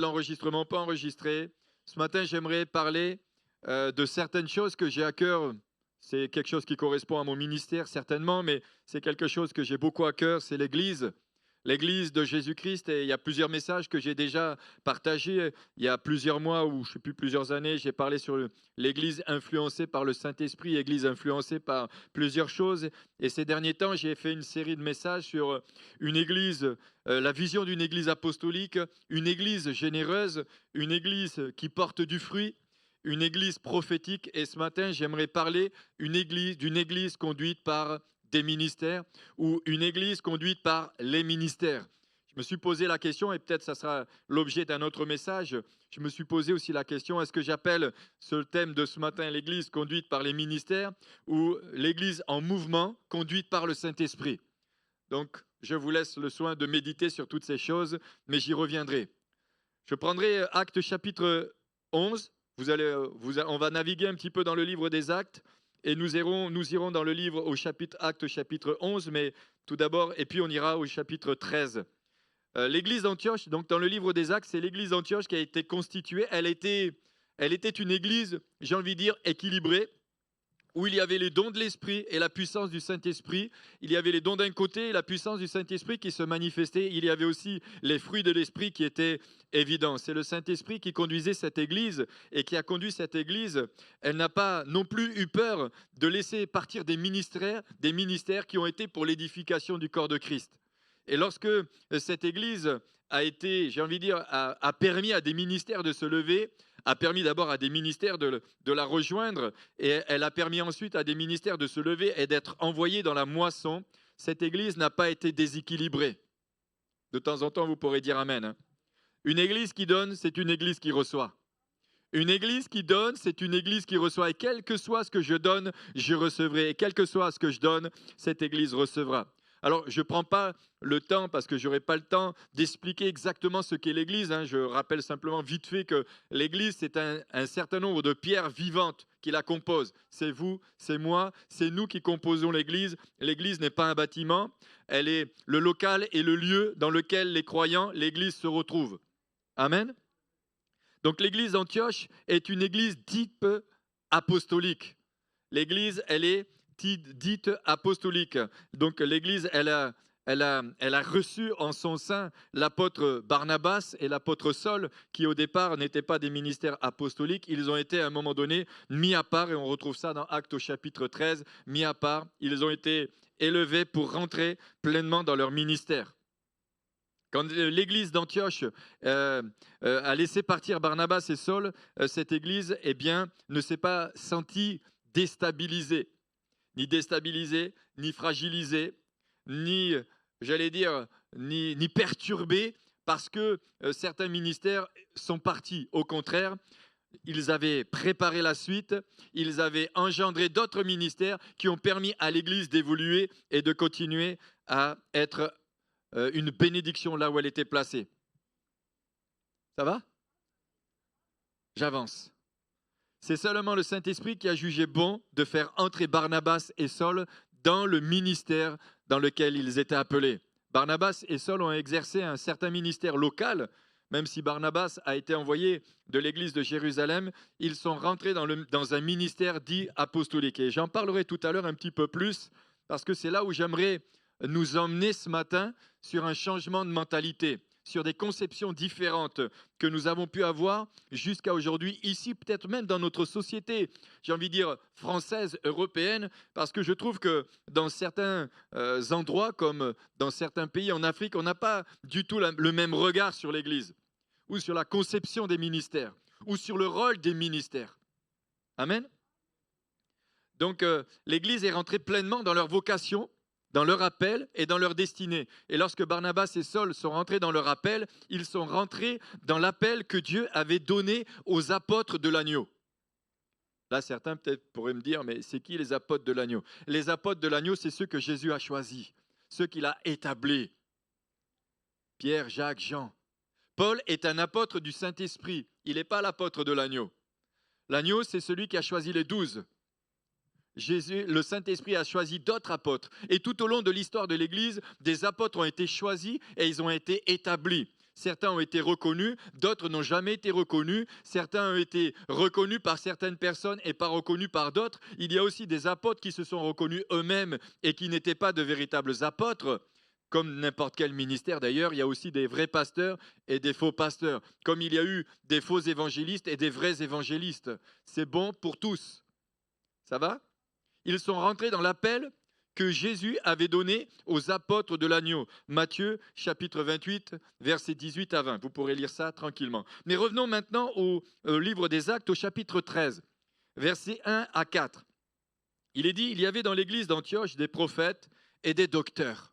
L'enregistrement pas enregistré. Ce matin, j'aimerais parler de certaines choses que j'ai à cœur. C'est quelque chose qui correspond à mon ministère, certainement, mais c'est quelque chose que j'ai beaucoup à cœur, c'est l'Église. L'Église de Jésus-Christ, et il y a plusieurs messages que j'ai déjà partagés. Il y a plusieurs mois, ou je ne sais plus, plusieurs années, j'ai parlé sur l'Église influencée par le Saint-Esprit, Église influencée par plusieurs choses. Et ces derniers temps, j'ai fait une série de messages sur une Église, la vision d'une Église apostolique, une Église généreuse, une Église qui porte du fruit, une Église prophétique. Et ce matin, j'aimerais parler d'une Église conduite par des ministères ou une Église conduite par les ministères. Je me suis posé la question, et peut-être ça sera l'objet d'un autre message, je me suis posé aussi la question, est-ce que j'appelle ce thème de ce matin l'Église conduite par les ministères ou l'Église en mouvement conduite par le Saint-Esprit? Donc, je vous laisse le soin de méditer sur toutes ces choses, mais j'y reviendrai. Je prendrai Actes chapitre 11. On va naviguer un petit peu dans le livre des Actes et nous irons dans le livre au chapitre Actes chapitre 11, mais tout d'abord, et puis on ira au chapitre 13. L'église d'Antioche, donc dans le livre des Actes, c'est l'église d'Antioche qui a été constituée. Elle était une église, j'ai envie de dire, équilibrée, où il y avait les dons de l'Esprit et la puissance du Saint-Esprit. Il y avait les dons d'un côté et la puissance du Saint-Esprit qui se manifestait. Il y avait aussi les fruits de l'Esprit qui étaient évidents. C'est le Saint-Esprit qui conduisait cette Église et qui a conduit cette Église. Elle n'a pas non plus eu peur de laisser partir des ministères qui ont été pour l'édification du corps de Christ. Et lorsque cette Église a été, j'ai envie de dire, a permis à des ministères de se lever, a permis d'abord à des ministères de la rejoindre, et elle a permis ensuite à des ministères de se lever et d'être envoyés dans la moisson. Cette Église n'a pas été déséquilibrée. De temps en temps, vous pourrez dire Amen. Hein. Une Église qui donne, c'est une Église qui reçoit. Une Église qui donne, c'est une Église qui reçoit. Et quel que soit ce que je donne, je recevrai. Et quel que soit ce que je donne, cette Église recevra. Alors, je ne prends pas le temps, parce que je n'aurai pas le temps d'expliquer exactement ce qu'est l'Église. Hein. Je rappelle simplement vite fait que l'Église, c'est un certain nombre de pierres vivantes qui la composent. C'est vous, c'est moi, c'est nous qui composons l'Église. L'Église n'est pas un bâtiment, elle est le local et le lieu dans lequel les croyants, l'Église se retrouvent. Amen. Donc l'Église d'Antioche est une Église dite apostolique. L'Église, elle est dite apostolique. Donc l'Église, elle a reçu en son sein l'apôtre Barnabas et l'apôtre Saul, qui au départ n'étaient pas des ministères apostoliques. Ils ont été à un moment donné mis à part, et on retrouve ça dans Actes au chapitre 13, mis à part. Ils ont été élevés pour rentrer pleinement dans leur ministère. Quand l'église d'Antioche a laissé partir Barnabas et Saul, cette église ne s'est pas sentie déstabilisée, ni fragilisée, ni, j'allais dire, ni perturbée, parce que certains ministères sont partis. Au contraire, ils avaient préparé la suite, ils avaient engendré d'autres ministères qui ont permis à l'église d'évoluer et de continuer à être une bénédiction là où elle était placée. Ça va? J'avance. C'est seulement le Saint-Esprit qui a jugé bon de faire entrer Barnabas et Saul dans le ministère dans lequel ils étaient appelés. Barnabas et Saul ont exercé un certain ministère local. Même si Barnabas a été envoyé de l'église de Jérusalem, ils sont rentrés dans un ministère dit apostolique. Et j'en parlerai tout à l'heure un petit peu plus, parce que c'est là où j'aimerais nous emmener ce matin sur un changement de mentalité, sur des conceptions différentes que nous avons pu avoir jusqu'à aujourd'hui, ici peut-être même dans notre société, j'ai envie de dire française, européenne, parce que je trouve que dans certains endroits, comme dans certains pays en Afrique, on n'a pas du tout le même regard sur l'Église, ou sur la conception des ministères, ou sur le rôle des ministères. Amen. Donc l'Église est rentrée pleinement dans leur vocation, dans leur appel et dans leur destinée. Et lorsque Barnabas et Saul sont rentrés dans leur appel, ils sont rentrés dans l'appel que Dieu avait donné aux apôtres de l'agneau. Là, certains peut-être pourraient me dire, mais c'est qui les apôtres de l'agneau? Les apôtres de l'agneau, c'est ceux que Jésus a choisis, ceux qu'il a établis. Pierre, Jacques, Jean. Paul est un apôtre du Saint-Esprit. Il n'est pas l'apôtre de l'agneau. L'agneau, c'est celui qui a choisi les 12. Jésus, le Saint-Esprit a choisi d'autres apôtres. Et tout au long de l'histoire de l'Église, des apôtres ont été choisis et ils ont été établis. Certains ont été reconnus, d'autres n'ont jamais été reconnus. Certains ont été reconnus par certaines personnes et pas reconnus par d'autres. Il y a aussi des apôtres qui se sont reconnus eux-mêmes et qui n'étaient pas de véritables apôtres. Comme n'importe quel ministère d'ailleurs, il y a aussi des vrais pasteurs et des faux pasteurs. Comme il y a eu des faux évangélistes et des vrais évangélistes. C'est bon pour tous. Ça va? Ils sont rentrés dans l'appel que Jésus avait donné aux apôtres de l'agneau. Matthieu chapitre 28, versets 18 à 20. Vous pourrez lire ça tranquillement. Mais revenons maintenant au livre des Actes, au chapitre 13, versets 1 à 4. Il est dit, il y avait dans l'église d'Antioche des prophètes et des docteurs.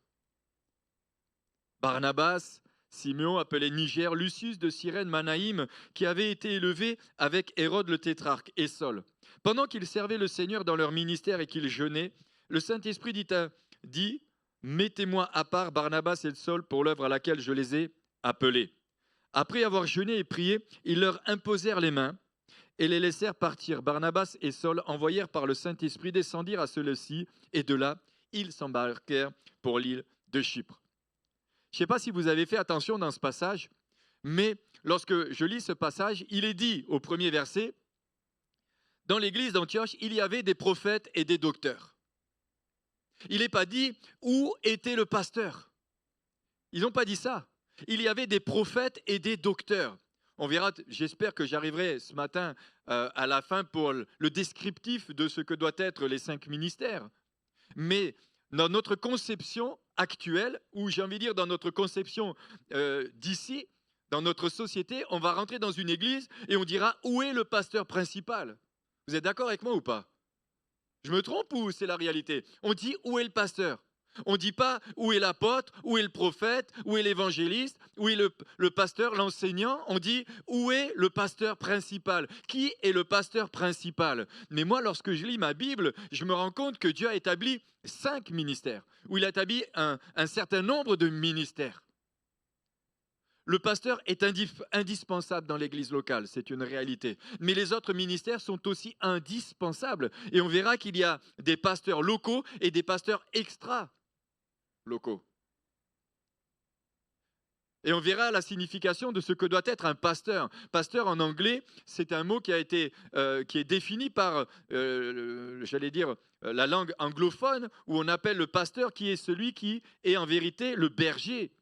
Barnabas, Simeon appelé Niger, Lucius de Cyrène, Manaïm, qui avait été élevé avec Hérode le tétrarque, et Saul. Pendant qu'ils servaient le Seigneur dans leur ministère et qu'ils jeûnaient, le Saint-Esprit dit, mettez-moi à part Barnabas et Saul pour l'œuvre à laquelle je les ai appelés. Après avoir jeûné et prié, ils leur imposèrent les mains et les laissèrent partir. Barnabas et Saul, envoyés par le Saint-Esprit, descendirent à celui-ci, et de là, ils s'embarquèrent pour l'île de Chypre. Je ne sais pas si vous avez fait attention dans ce passage, mais lorsque je lis ce passage, il est dit au premier verset, dans l'église d'Antioche, il y avait des prophètes et des docteurs. Il n'est pas dit où était le pasteur. Ils n'ont pas dit ça. Il y avait des prophètes et des docteurs. On verra, j'espère que j'arriverai ce matin à la fin pour le descriptif de ce que doivent être les 5 ministères. Mais dans notre conception actuelle, ou j'ai envie de dire dans notre conception d'ici, dans notre société, on va rentrer dans une église et on dira où est le pasteur principal. Vous êtes d'accord avec moi ou pas? Je me trompe ou c'est la réalité? On dit où est le pasteur? On ne dit pas où est l'apôtre, où est le prophète, où est l'évangéliste, où est le pasteur, l'enseignant. On dit où est le pasteur principal? Qui est le pasteur principal? Mais moi, lorsque je lis ma Bible, je me rends compte que Dieu a établi 5 ministères, où il a établi un certain nombre de ministères. Le pasteur est indispensable dans l'église locale, c'est une réalité. Mais les autres ministères sont aussi indispensables. Et on verra qu'il y a des pasteurs locaux et des pasteurs extra-locaux. Et on verra la signification de ce que doit être un pasteur. Pasteur en anglais, c'est un mot qui est défini par, la langue anglophone, où on appelle le pasteur qui est celui qui est en vérité le berger.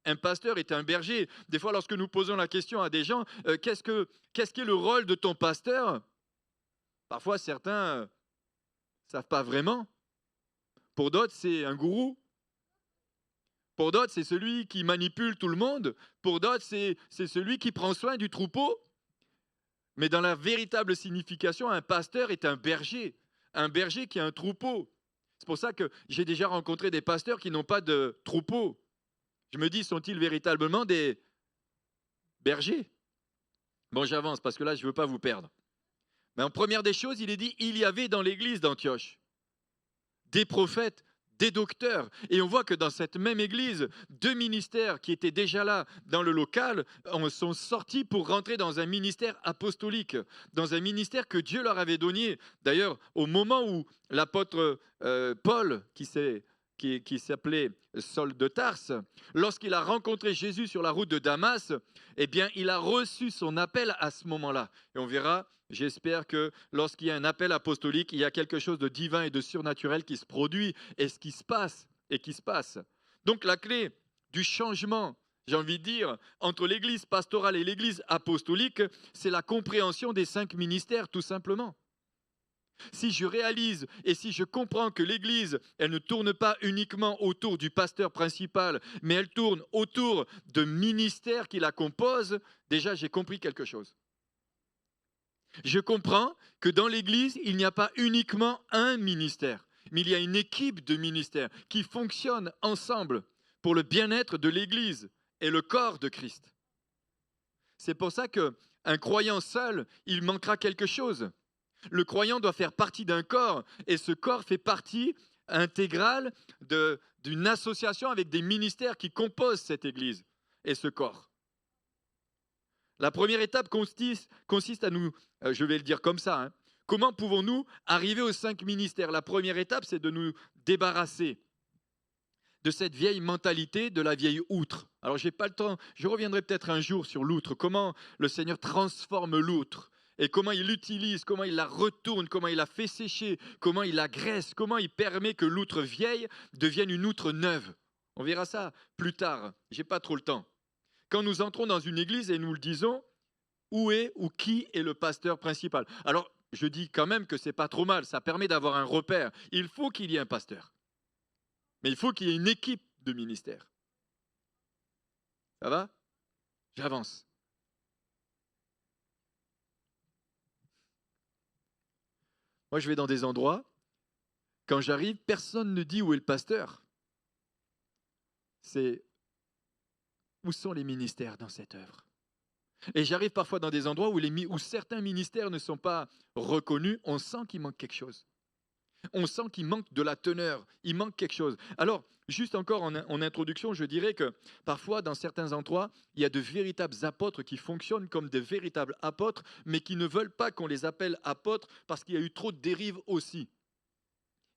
Un pasteur est un berger. Des fois, lorsque nous posons la question à des gens, qu'est-ce qu'est le rôle de ton pasteur? Parfois, certains ne savent pas vraiment. Pour d'autres, c'est un gourou. Pour d'autres, c'est celui qui manipule tout le monde. Pour d'autres, c'est celui qui prend soin du troupeau. Mais dans la véritable signification, un pasteur est un berger qui a un troupeau. C'est pour ça que j'ai déjà rencontré des pasteurs qui n'ont pas de troupeau. Je me dis, sont-ils véritablement des bergers? Bon, j'avance parce que là, je ne veux pas vous perdre. Mais en première des choses, il est dit, il y avait dans l'église d'Antioche des prophètes, des docteurs. Et on voit que dans cette même église, 2 ministères qui étaient déjà là dans le local sont sortis pour rentrer dans un ministère apostolique, dans un ministère que Dieu leur avait donné. D'ailleurs, au moment où l'apôtre Paul, qui s'appelait Saul de Tarse, lorsqu'il a rencontré Jésus sur la route de Damas, eh bien, il a reçu son appel à ce moment-là. Et on verra, j'espère que lorsqu'il y a un appel apostolique, il y a quelque chose de divin et de surnaturel qui se produit et qui se passe. Donc la clé du changement, j'ai envie de dire, entre l'église pastorale et l'église apostolique, c'est la compréhension des 5 ministères, tout simplement. Si je réalise et si je comprends que l'Église, elle ne tourne pas uniquement autour du pasteur principal, mais elle tourne autour de ministères qui la composent, déjà j'ai compris quelque chose. Je comprends que dans l'Église, il n'y a pas uniquement un ministère, mais il y a une équipe de ministères qui fonctionnent ensemble pour le bien-être de l'Église et le corps de Christ. C'est pour ça qu'un croyant seul, il manquera quelque chose. Le croyant doit faire partie d'un corps et ce corps fait partie intégrale d'une association avec des ministères qui composent cette église et ce corps. La première étape consiste à nous, je vais le dire comme ça, comment pouvons-nous arriver aux 5 ministères? La première étape, c'est de nous débarrasser de cette vieille mentalité de la vieille outre. Alors, je n'ai pas le temps, je reviendrai peut-être un jour sur l'outre, comment le Seigneur transforme l'outre et comment il l'utilise, comment il la retourne, comment il la fait sécher, comment il la graisse, comment il permet que l'outre vieille devienne une outre neuve. On verra ça plus tard, je n'ai pas trop le temps. Quand nous entrons dans une église et nous le disons, où est ou qui est le pasteur principal? Alors, je dis quand même que ce n'est pas trop mal, ça permet d'avoir un repère. Il faut qu'il y ait un pasteur. Mais il faut qu'il y ait une équipe de ministère. Ça va? J'avance. Moi, je vais dans des endroits, quand j'arrive, personne ne dit où est le pasteur. C'est où sont les ministères dans cette œuvre? Et j'arrive parfois dans des endroits où certains ministères ne sont pas reconnus, on sent qu'il manque quelque chose. On sent qu'il manque de la teneur, il manque quelque chose. Alors, juste encore en introduction, je dirais que parfois, dans certains endroits, il y a de véritables apôtres qui fonctionnent comme des véritables apôtres, mais qui ne veulent pas qu'on les appelle apôtres parce qu'il y a eu trop de dérives aussi.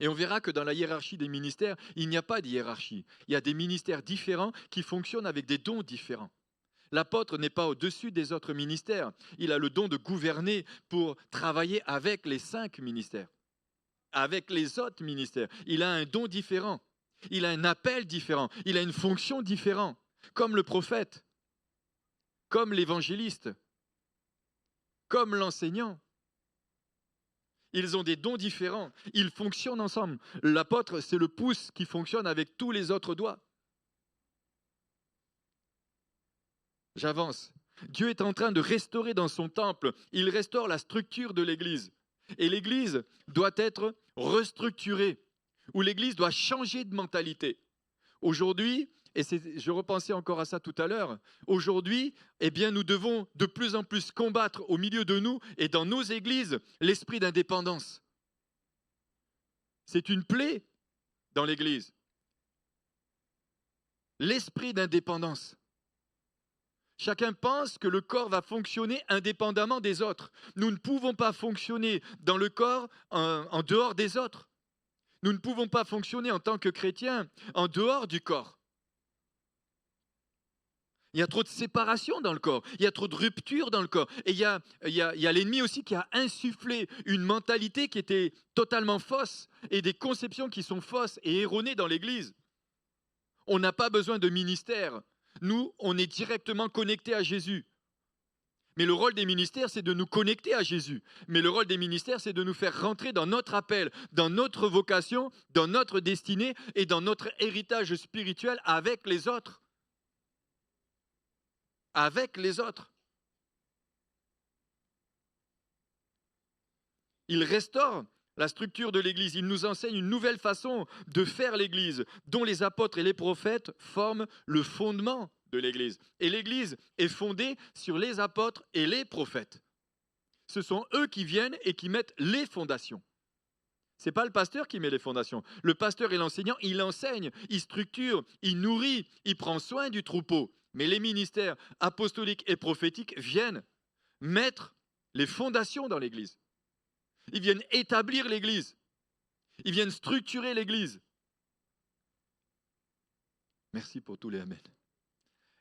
Et on verra que dans la hiérarchie des ministères, il n'y a pas de hiérarchie. Il y a des ministères différents qui fonctionnent avec des dons différents. L'apôtre n'est pas au-dessus des autres ministères. Il a le don de gouverner pour travailler avec les 5 ministères, avec les autres ministères. Il a un don différent, il a un appel différent, il a une fonction différente, comme le prophète, comme l'évangéliste, comme l'enseignant. Ils ont des dons différents, ils fonctionnent ensemble. L'apôtre, c'est le pouce qui fonctionne avec tous les autres doigts. J'avance. Dieu est en train de restaurer dans son temple, il restaure la structure de l'Église. Et l'Église doit être restructurée, ou l'Église doit changer de mentalité. Aujourd'hui, et je repensais encore à ça tout à l'heure, aujourd'hui, eh bien, nous devons de plus en plus combattre au milieu de nous et dans nos églises l'esprit d'indépendance. C'est une plaie dans l'Église. L'esprit d'indépendance. Chacun pense que le corps va fonctionner indépendamment des autres. Nous ne pouvons pas fonctionner dans le corps en dehors des autres. Nous ne pouvons pas fonctionner en tant que chrétiens en dehors du corps. Il y a trop de séparation dans le corps, il y a trop de rupture dans le corps. Et il y a l'ennemi aussi qui a insufflé une mentalité qui était totalement fausse et des conceptions qui sont fausses et erronées dans l'Église. On n'a pas besoin de ministère. Nous, on est directement connectés à Jésus. Mais le rôle des ministères, c'est de nous connecter à Jésus. Mais le rôle des ministères, c'est de nous faire rentrer dans notre appel, dans notre vocation, dans notre destinée et dans notre héritage spirituel avec les autres. Avec les autres. Il restaure la structure de l'Église. Il nous enseigne une nouvelle façon de faire l'Église, dont les apôtres et les prophètes forment le fondement de l'Église. Et l'Église est fondée sur les apôtres et les prophètes. Ce sont eux qui viennent et qui mettent les fondations. Ce n'est pas le pasteur qui met les fondations. Le pasteur et l'enseignant, il enseigne, il structure, il nourrit, il prend soin du troupeau. Mais les ministères apostoliques et prophétiques viennent mettre les fondations dans l'Église. Ils viennent établir l'Église. Ils viennent structurer l'Église. Merci pour tous les amen.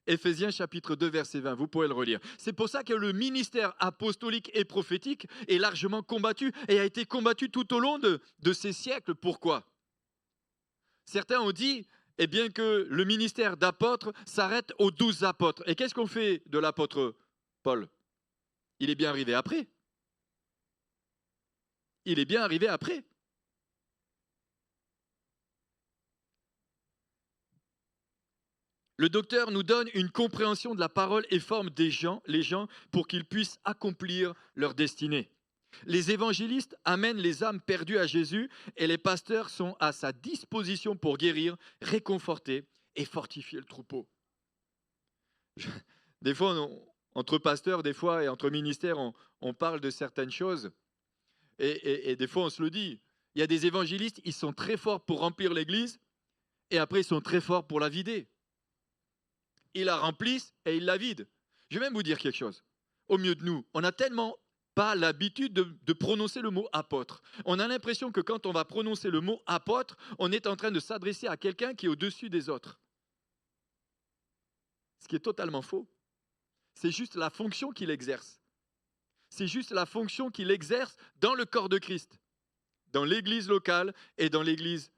Éphésiens chapitre 2, verset 20, vous pouvez le relire. C'est pour ça que le ministère apostolique et prophétique est largement combattu et a été combattu tout au long de ces siècles. Pourquoi? Certains ont dit eh bien, que le ministère d'apôtre s'arrête aux 12 apôtres. Et qu'est-ce qu'on fait de l'apôtre Paul? Il est bien arrivé après. Il est bien arrivé après. Le docteur nous donne une compréhension de la parole et forme les gens pour qu'ils puissent accomplir leur destinée. Les évangélistes amènent les âmes perdues à Jésus et les pasteurs sont à sa disposition pour guérir, réconforter et fortifier le troupeau. Des fois, entre pasteurs, des fois, et entre ministères, on parle de certaines choses et des fois, on se le dit. Il y a des évangélistes, ils sont très forts pour remplir l'église et après, ils sont très forts pour la vider. Ils la remplissent et ils la vident. Je vais même vous dire quelque chose. Au milieu de nous, on a tellement pas l'habitude de prononcer le mot apôtre. On a l'impression que quand on va prononcer le mot apôtre, on est en train de s'adresser à quelqu'un qui est au-dessus des autres. Ce qui est totalement faux. C'est juste la fonction qu'il exerce. C'est juste la fonction qu'il exerce dans le corps de Christ, dans l'église locale et dans l'église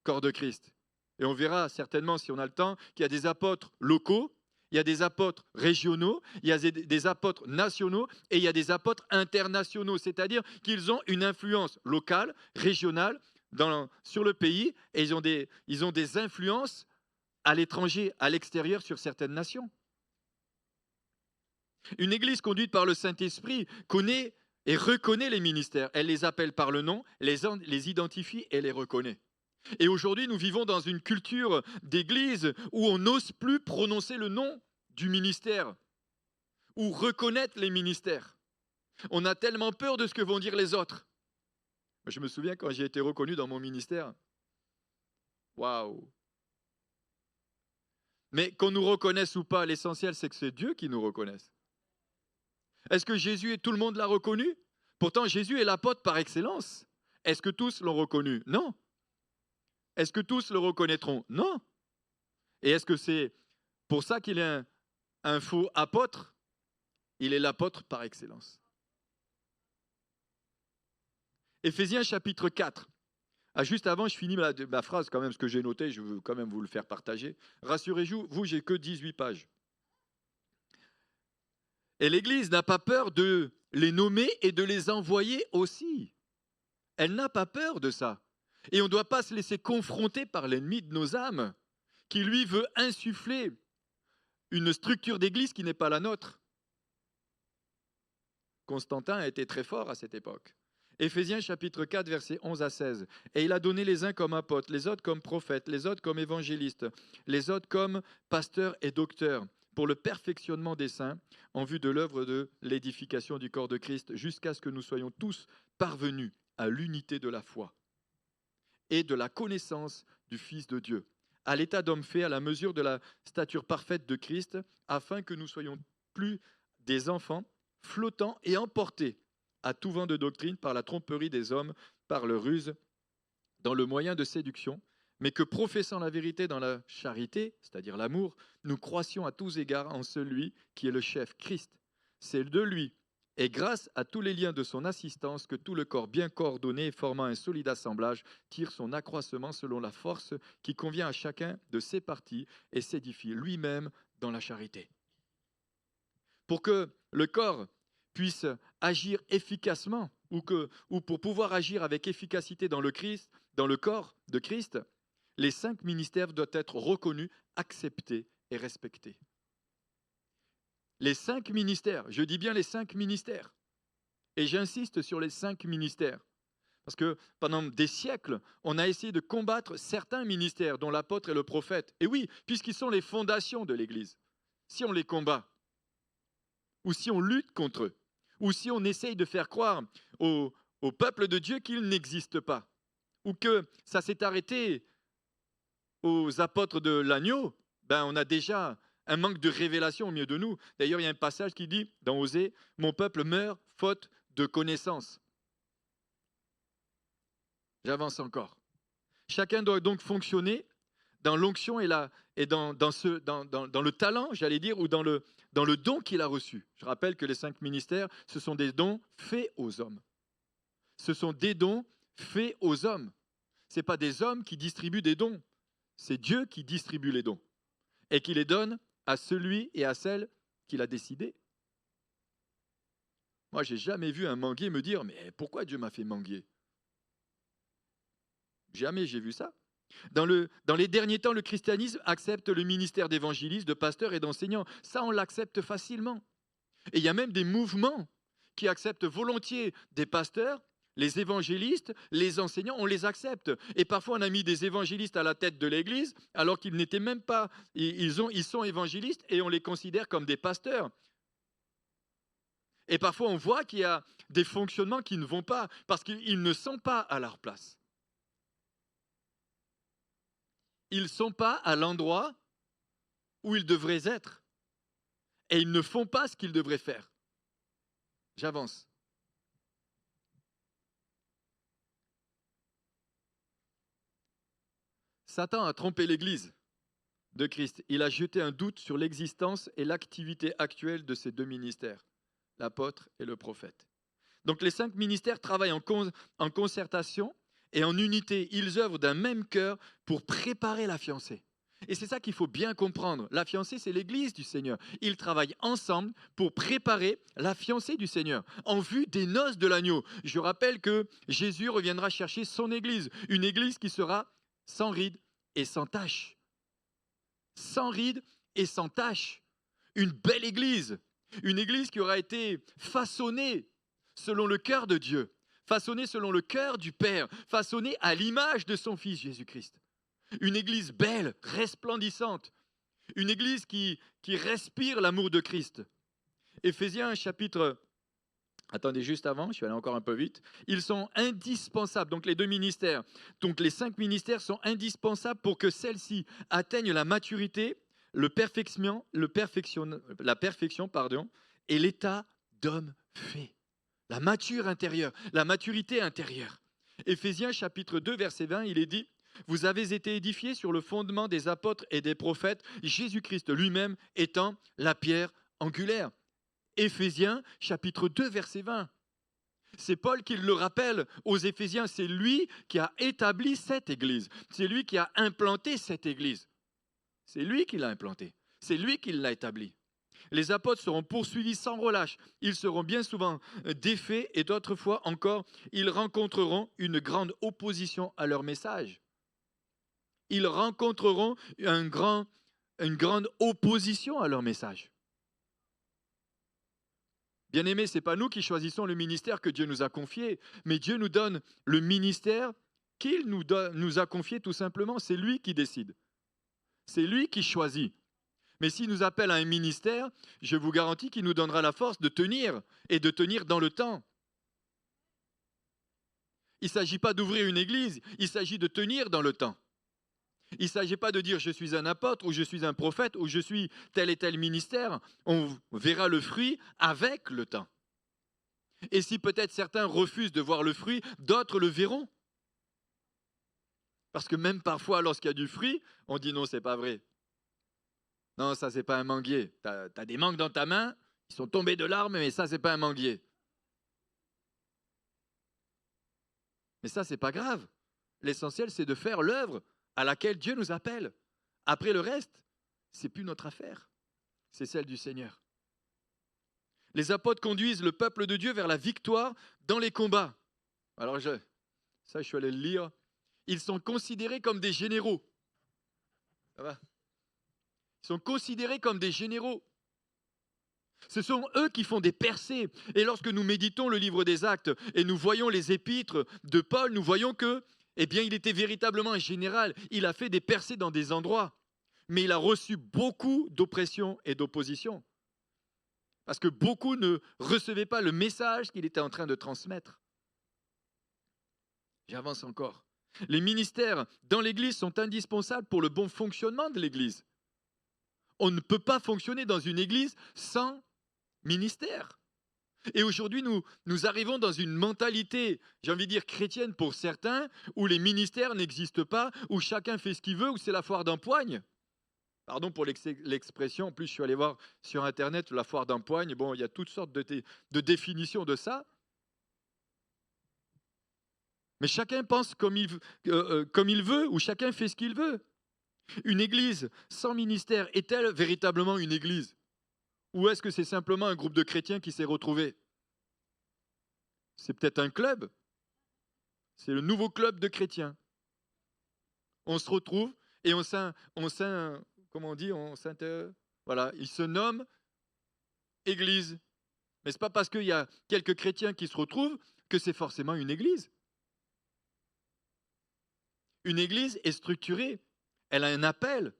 corps de Christ. Et on verra certainement, si on a le temps, qu'il y a des apôtres locaux, il y a des apôtres régionaux, il y a des apôtres nationaux et il y a des apôtres internationaux, c'est-à-dire qu'ils ont une influence locale, régionale sur le pays et ils ont des influences à l'étranger, à l'extérieur, sur certaines nations. Une église conduite par le Saint-Esprit connaît et reconnaît les ministères. Elle les appelle par le nom, les identifie et les reconnaît. Et aujourd'hui, nous vivons dans une culture d'église où on n'ose plus prononcer le nom du ministère ou reconnaître les ministères. On a tellement peur de ce que vont dire les autres. Je me souviens quand j'ai été reconnu dans mon ministère. Waouh! Mais qu'on nous reconnaisse ou pas, l'essentiel, c'est que c'est Dieu qui nous reconnaisse. Est-ce que Jésus et tout le monde l'a reconnu? Pourtant, Jésus est l'apôtre par excellence. Est-ce que tous l'ont reconnu? Non. Est-ce que tous le reconnaîtront? Non. Et est-ce que c'est pour ça qu'il est un faux apôtre? Il est l'apôtre par excellence. Éphésiens chapitre 4. Juste avant, je finis ma phrase quand même, ce que j'ai noté, je veux quand même vous le faire partager. Rassurez-vous, j'ai que 18 pages. Et l'Église n'a pas peur de les nommer et de les envoyer aussi. Elle n'a pas peur de ça. Et on ne doit pas se laisser confronter par l'ennemi de nos âmes, qui lui veut insuffler une structure d'église qui n'est pas la nôtre. Constantin a été très fort à cette époque. Éphésiens chapitre 4, versets 11 à 16. Et il a donné les uns comme apôtres, les autres comme prophètes, les autres comme évangélistes, les autres comme pasteurs et docteurs, pour le perfectionnement des saints, en vue de l'œuvre de l'édification du corps de Christ, jusqu'à ce que nous soyons tous parvenus à l'unité de la foi et de la connaissance du Fils de Dieu, à l'état d'homme fait à la mesure de la stature parfaite de Christ, afin que nous soyons plus des enfants flottants et emportés à tout vent de doctrine par la tromperie des hommes, par leur ruse, dans le moyen de séduction, mais que professant la vérité dans la charité, c'est-à-dire l'amour, nous croissions à tous égards en celui qui est le chef, Christ. C'est de lui, et grâce à tous les liens de son assistance, que tout le corps bien coordonné, formant un solide assemblage, tire son accroissement selon la force qui convient à chacun de ses parties et s'édifie lui-même dans la charité. Pour que le corps puisse agir efficacement, ou pour pouvoir agir avec efficacité dans le corps de Christ, les 5 ministères doivent être reconnus, acceptés et respectés. Les 5 ministères, je dis bien les 5 ministères. Et j'insiste sur les 5 ministères. Parce que pendant des siècles, on a essayé de combattre certains ministères, dont l'apôtre et le prophète. Et oui, puisqu'ils sont les fondations de l'Église. Si on les combat, ou si on lutte contre eux, ou si on essaye de faire croire au peuple de Dieu qu'il n'existe pas, ou que ça s'est arrêté aux apôtres de l'agneau, on a déjà un manque de révélation au milieu de nous. D'ailleurs, il y a un passage qui dit, dans Osée, « Mon peuple meurt faute de connaissance ». J'avance encore. Chacun doit donc fonctionner dans l'onction et dans le talent, j'allais dire, ou dans le don qu'il a reçu. Je rappelle que les 5 ministères, ce sont des dons faits aux hommes. Ce sont des dons faits aux hommes. Ce n'est pas des hommes qui distribuent des dons. C'est Dieu qui distribue les dons et qui les donne à celui et à celle qu'il a décidé. Moi, je n'ai jamais vu un manguier me dire « Mais pourquoi Dieu m'a fait manguier ?» Jamais j'ai vu ça. Dans les derniers temps, le christianisme accepte le ministère d'évangéliste, de pasteur et d'enseignant. Ça, on l'accepte facilement. Et il y a même des mouvements qui acceptent volontiers des pasteurs, les évangélistes, les enseignants, on les accepte. Et parfois, on a mis des évangélistes à la tête de l'Église, alors qu'ils n'étaient même pas, ils sont évangélistes et on les considère comme des pasteurs. Et parfois, on voit qu'il y a des fonctionnements qui ne vont pas, parce qu'ils ne sont pas à leur place. Ils ne sont pas à l'endroit où ils devraient être. Et ils ne font pas ce qu'ils devraient faire. J'avance. Satan a trompé l'Église de Christ. Il a jeté un doute sur l'existence et l'activité actuelle de ces deux ministères, l'apôtre et le prophète. Donc les 5 ministères travaillent en concertation et en unité. Ils œuvrent d'un même cœur pour préparer la fiancée. Et c'est ça qu'il faut bien comprendre. La fiancée, c'est l'Église du Seigneur. Ils travaillent ensemble pour préparer la fiancée du Seigneur en vue des noces de l'agneau. Je rappelle que Jésus reviendra chercher son Église, une Église qui sera sans rides et sans tache. Sans rides et sans tache. Une belle Église. Une Église qui aura été façonnée selon le cœur de Dieu, façonnée selon le cœur du Père, façonnée à l'image de son Fils Jésus-Christ. Une Église belle, resplendissante, une Église qui respire l'amour de Christ. Éphésiens chapitre... Attendez, juste avant, je suis allé encore un peu vite. Ils sont indispensables, donc les 2 ministères, donc les 5 ministères sont indispensables pour que celle-ci atteigne la maturité, la perfection, et l'état d'homme fait. La mature intérieure, la maturité intérieure. Éphésiens chapitre 2, verset 20, il est dit « Vous avez été édifiés sur le fondement des apôtres et des prophètes, Jésus-Christ lui-même étant la pierre angulaire. » Éphésiens chapitre 2, verset 20. C'est Paul qui le rappelle aux Éphésiens, c'est lui qui a établi cette église, c'est lui qui a implanté cette église. C'est lui qui l'a implantée, c'est lui qui l'a établie. Les apôtres seront poursuivis sans relâche. Ils seront bien souvent défaits et d'autres fois encore, ils rencontreront une grande opposition à leur message. Ils rencontreront une grande opposition à leur message. Bien-aimés, ce n'est pas nous qui choisissons le ministère que Dieu nous a confié, mais Dieu nous donne le ministère qu'il nous a confié tout simplement. C'est lui qui décide. C'est lui qui choisit. Mais s'il nous appelle à un ministère, je vous garantis qu'il nous donnera la force de tenir et de tenir dans le temps. Il ne s'agit pas d'ouvrir une église, il s'agit de tenir dans le temps. Il ne s'agit pas de dire je suis un apôtre ou je suis un prophète ou je suis tel et tel ministère. On verra le fruit avec le temps. Et si peut-être certains refusent de voir le fruit, d'autres le verront. Parce que même parfois, lorsqu'il y a du fruit, on dit non, c'est pas vrai. Non, ça, c'est pas un manguier. Tu as des mangues dans ta main, ils sont tombés de l'arbre, mais ça, c'est pas un manguier. Mais ça, c'est pas grave. L'essentiel, c'est de faire l'œuvre à laquelle Dieu nous appelle. Après le reste, c'est plus notre affaire. C'est celle du Seigneur. Les apôtres conduisent le peuple de Dieu vers la victoire dans les combats. Alors, je suis allé le lire. Ils sont considérés comme des généraux. Ça va ? Ils sont considérés comme des généraux. Ce sont eux qui font des percées. Et lorsque nous méditons le livre des Actes et nous voyons les épîtres de Paul, nous voyons que, il était véritablement un général. Il a fait des percées dans des endroits. Mais il a reçu beaucoup d'oppression et d'opposition. Parce que beaucoup ne recevaient pas le message qu'il était en train de transmettre. J'avance encore. Les ministères dans l'Église sont indispensables pour le bon fonctionnement de l'Église. On ne peut pas fonctionner dans une Église sans ministère. Et aujourd'hui, nous arrivons dans une mentalité, j'ai envie de dire chrétienne pour certains, où les ministères n'existent pas, où chacun fait ce qu'il veut, où c'est la foire d'empoigne. Pardon pour l'expression, en plus je suis allé voir sur Internet la foire d'empoigne, bon, il y a toutes sortes de définitions de ça. Mais chacun pense comme il veut, ou chacun fait ce qu'il veut. Une église sans ministère est-elle véritablement une église? Ou est-ce que c'est simplement un groupe de chrétiens qui s'est retrouvé? C'est peut-être un club. C'est le nouveau club de chrétiens. On se retrouve et il se nomme église. Mais ce n'est pas parce qu'il y a quelques chrétiens qui se retrouvent que c'est forcément une église. Une église est structurée. Elle a un appel.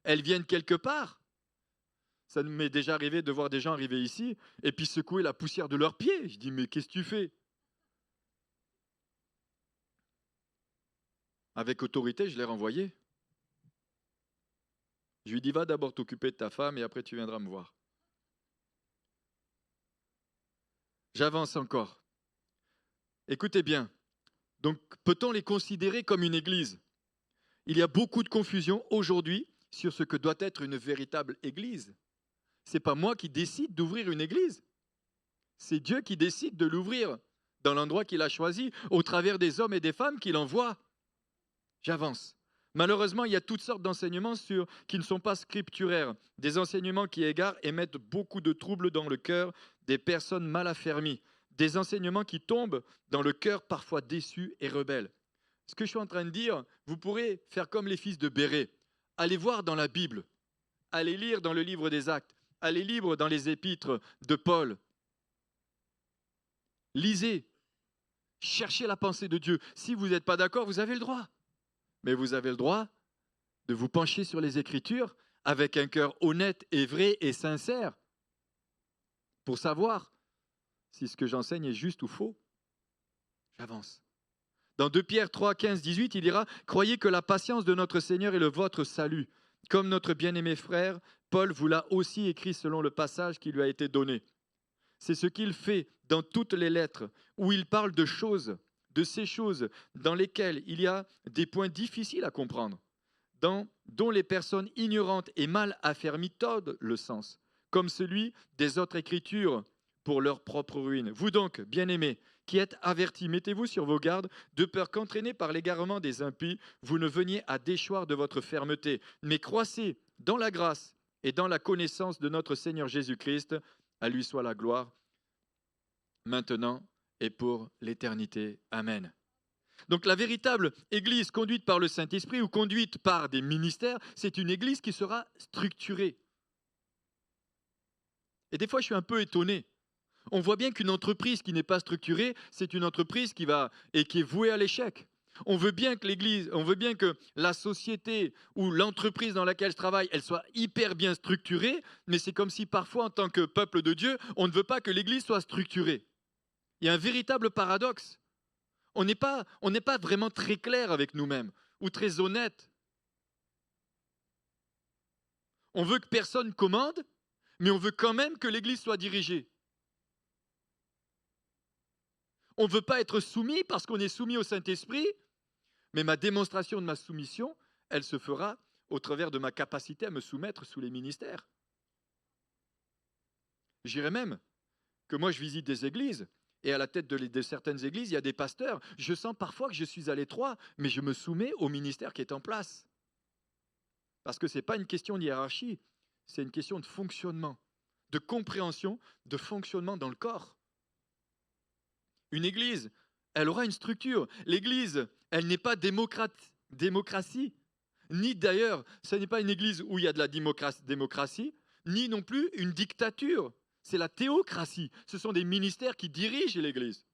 Elles viennent quelque part. Ça m'est déjà arrivé de voir des gens arriver ici et puis secouer la poussière de leurs pieds. Je dis, mais qu'est-ce que tu fais? Avec autorité, je l'ai renvoyé. Je lui dis, va d'abord t'occuper de ta femme et après tu viendras me voir. J'avance encore. Écoutez bien. Donc, peut-on les considérer comme une église? Il y a beaucoup de confusion aujourd'hui sur ce que doit être une véritable église. Ce n'est pas moi qui décide d'ouvrir une église. C'est Dieu qui décide de l'ouvrir dans l'endroit qu'il a choisi, au travers des hommes et des femmes qu'il envoie. J'avance. Malheureusement, il y a toutes sortes d'enseignements qui ne sont pas scripturaires, des enseignements qui égarent et mettent beaucoup de troubles dans le cœur des personnes mal affermies, des enseignements qui tombent dans le cœur parfois déçu et rebelle. Ce que je suis en train de dire, vous pourrez faire comme les fils de Béré. Allez voir dans la Bible, allez lire dans le livre des Actes, allez lire dans les épîtres de Paul. Lisez, cherchez la pensée de Dieu. Si vous n'êtes pas d'accord, vous avez le droit. Mais vous avez le droit de vous pencher sur les Écritures avec un cœur honnête et vrai et sincère pour savoir si ce que j'enseigne est juste ou faux. J'avance. Dans 2 Pierre 3, 15, 18, il dira « Croyez que la patience de notre Seigneur est le votre salut. Comme notre bien-aimé frère, Paul vous l'a aussi écrit selon le passage qui lui a été donné. » C'est ce qu'il fait dans toutes les lettres, où il parle de choses, de ces choses dans lesquelles il y a des points difficiles à comprendre, dont les personnes ignorantes et mal affermies tordent le sens, comme celui des autres Écritures pour leur propre ruine. Vous donc, bien-aimés, qui êtes avertis, mettez-vous sur vos gardes, de peur qu'entraînés par l'égarement des impies, vous ne veniez à déchoir de votre fermeté, mais croissez dans la grâce et dans la connaissance de notre Seigneur Jésus-Christ. À lui soit la gloire, maintenant et pour l'éternité. Amen. Donc la véritable église conduite par le Saint-Esprit ou conduite par des ministères, c'est une église qui sera structurée. Et des fois, je suis un peu étonné. On voit bien qu'une entreprise qui n'est pas structurée, c'est une entreprise qui est vouée à l'échec. On veut bien que l'église, on veut bien que la société ou l'entreprise dans laquelle je travaille, elle soit hyper bien structurée, mais c'est comme si parfois, en tant que peuple de Dieu, on ne veut pas que l'église soit structurée. Il y a un véritable paradoxe. On n'est pas vraiment très clair avec nous-mêmes ou très honnête. On veut que personne commande, mais on veut quand même que l'église soit dirigée. On ne veut pas être soumis parce qu'on est soumis au Saint-Esprit, mais ma démonstration de ma soumission, elle se fera au travers de ma capacité à me soumettre sous les ministères. J'irais même que moi je visite des églises, et à la tête de certaines églises, il y a des pasteurs. Je sens parfois que je suis à l'étroit, mais je me soumets au ministère qui est en place. Parce que ce n'est pas une question de hiérarchie, c'est une question de fonctionnement, de compréhension, de fonctionnement dans le corps. Une église, elle aura une structure. L'église, elle n'est pas démocratie, ni d'ailleurs, ce n'est pas une église où il y a de la démocratie, ni non plus une dictature. C'est la théocratie. Ce sont des ministères qui dirigent l'église.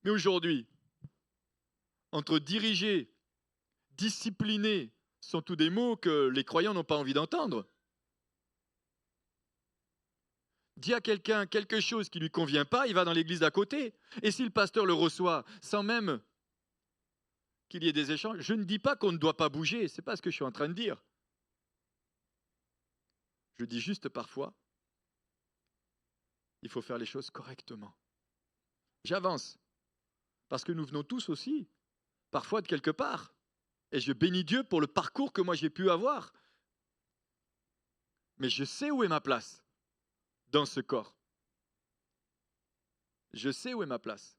Mais aujourd'hui, entre diriger, discipliner, sont tous des mots que les croyants n'ont pas envie d'entendre. Dit à quelqu'un quelque chose qui ne lui convient pas, il va dans l'église d'à côté. Et si le pasteur le reçoit sans même qu'il y ait des échanges, je ne dis pas qu'on ne doit pas bouger, ce n'est pas ce que je suis en train de dire. Je dis juste parfois, il faut faire les choses correctement. J'avance, parce que nous venons tous aussi, parfois de quelque part. Et je bénis Dieu pour le parcours que moi j'ai pu avoir. Mais je sais où est ma place dans ce corps. Je sais où est ma place.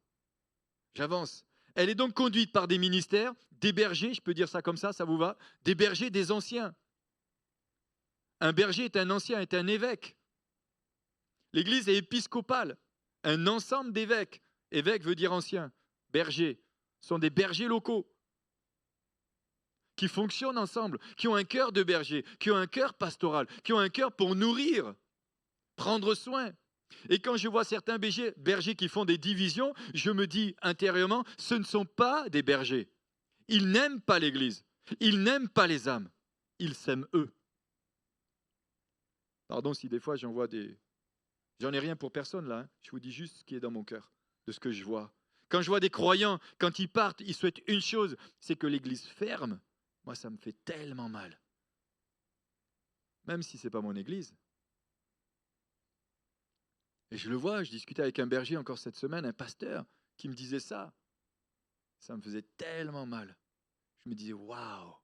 J'avance. Elle est donc conduite par des ministères, des bergers, je peux dire ça comme ça vous va? Des bergers, des anciens. Un berger est un ancien, est un évêque. L'église est épiscopale, un ensemble d'évêques. Évêque veut dire ancien. Bergers sont des bergers locaux qui fonctionnent ensemble, qui ont un cœur de berger, qui ont un cœur pastoral, qui ont un cœur pour nourrir, prendre soin. Et quand je vois certains bergers qui font des divisions, je me dis intérieurement, ce ne sont pas des bergers. Ils n'aiment pas l'Église. Ils n'aiment pas les âmes. Ils s'aiment eux. Pardon si des fois j'en ai rien pour personne là. Je vous dis juste ce qui est dans mon cœur, de ce que je vois. Quand je vois des croyants, quand ils partent, ils souhaitent une chose, c'est que l'Église ferme. Moi, ça me fait tellement mal. Même si ce n'est pas mon Église. Et je le vois, je discutais avec un berger encore cette semaine, un pasteur, qui me disait ça. Ça me faisait tellement mal. je me disais, waouh,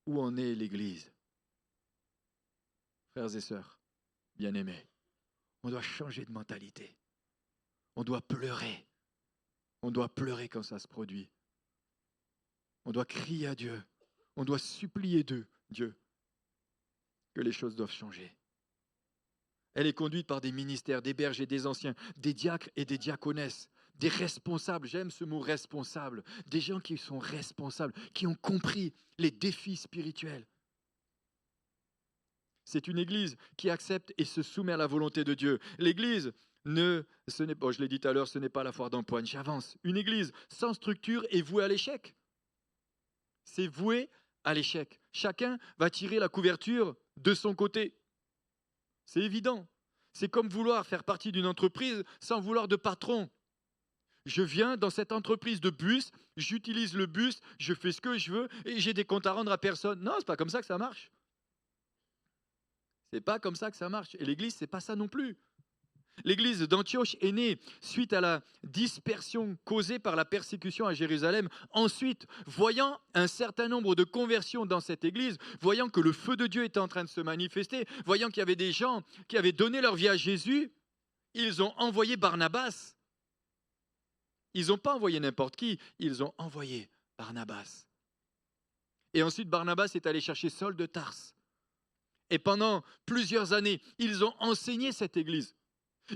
où en est l'Église? Frères et sœurs, bien-aimés, on doit changer de mentalité. On doit pleurer. On doit pleurer quand ça se produit. On doit crier à Dieu. On doit supplier Dieu que les choses doivent changer. Elle est conduite par des ministères, des bergers, des anciens, des diacres et des diaconesses, des responsables, j'aime ce mot responsable, des gens qui sont responsables, qui ont compris les défis spirituels. C'est une église qui accepte et se soumet à la volonté de Dieu. L'église, ce n'est pas, je l'ai dit tout à l'heure, ce n'est pas la foire d'empoigne, j'avance. Une église sans structure est vouée à l'échec. C'est voué à l'échec. Chacun va tirer la couverture de son côté. C'est évident. C'est comme vouloir faire partie d'une entreprise sans vouloir de patron. Je viens dans cette entreprise de bus, j'utilise le bus, je fais ce que je veux et j'ai des comptes à rendre à personne. Non, c'est pas comme ça que ça marche. C'est pas comme ça que ça marche. Et l'église, c'est pas ça non plus. L'église d'Antioche est née suite à la dispersion causée par la persécution à Jérusalem. Ensuite, voyant un certain nombre de conversions dans cette église, voyant que le feu de Dieu était en train de se manifester, voyant qu'il y avait des gens qui avaient donné leur vie à Jésus, ils ont envoyé Barnabas. Ils n'ont pas envoyé n'importe qui, ils ont envoyé Barnabas. Et ensuite, Barnabas est allé chercher Saul de Tarse. Et pendant plusieurs années, ils ont enseigné cette église.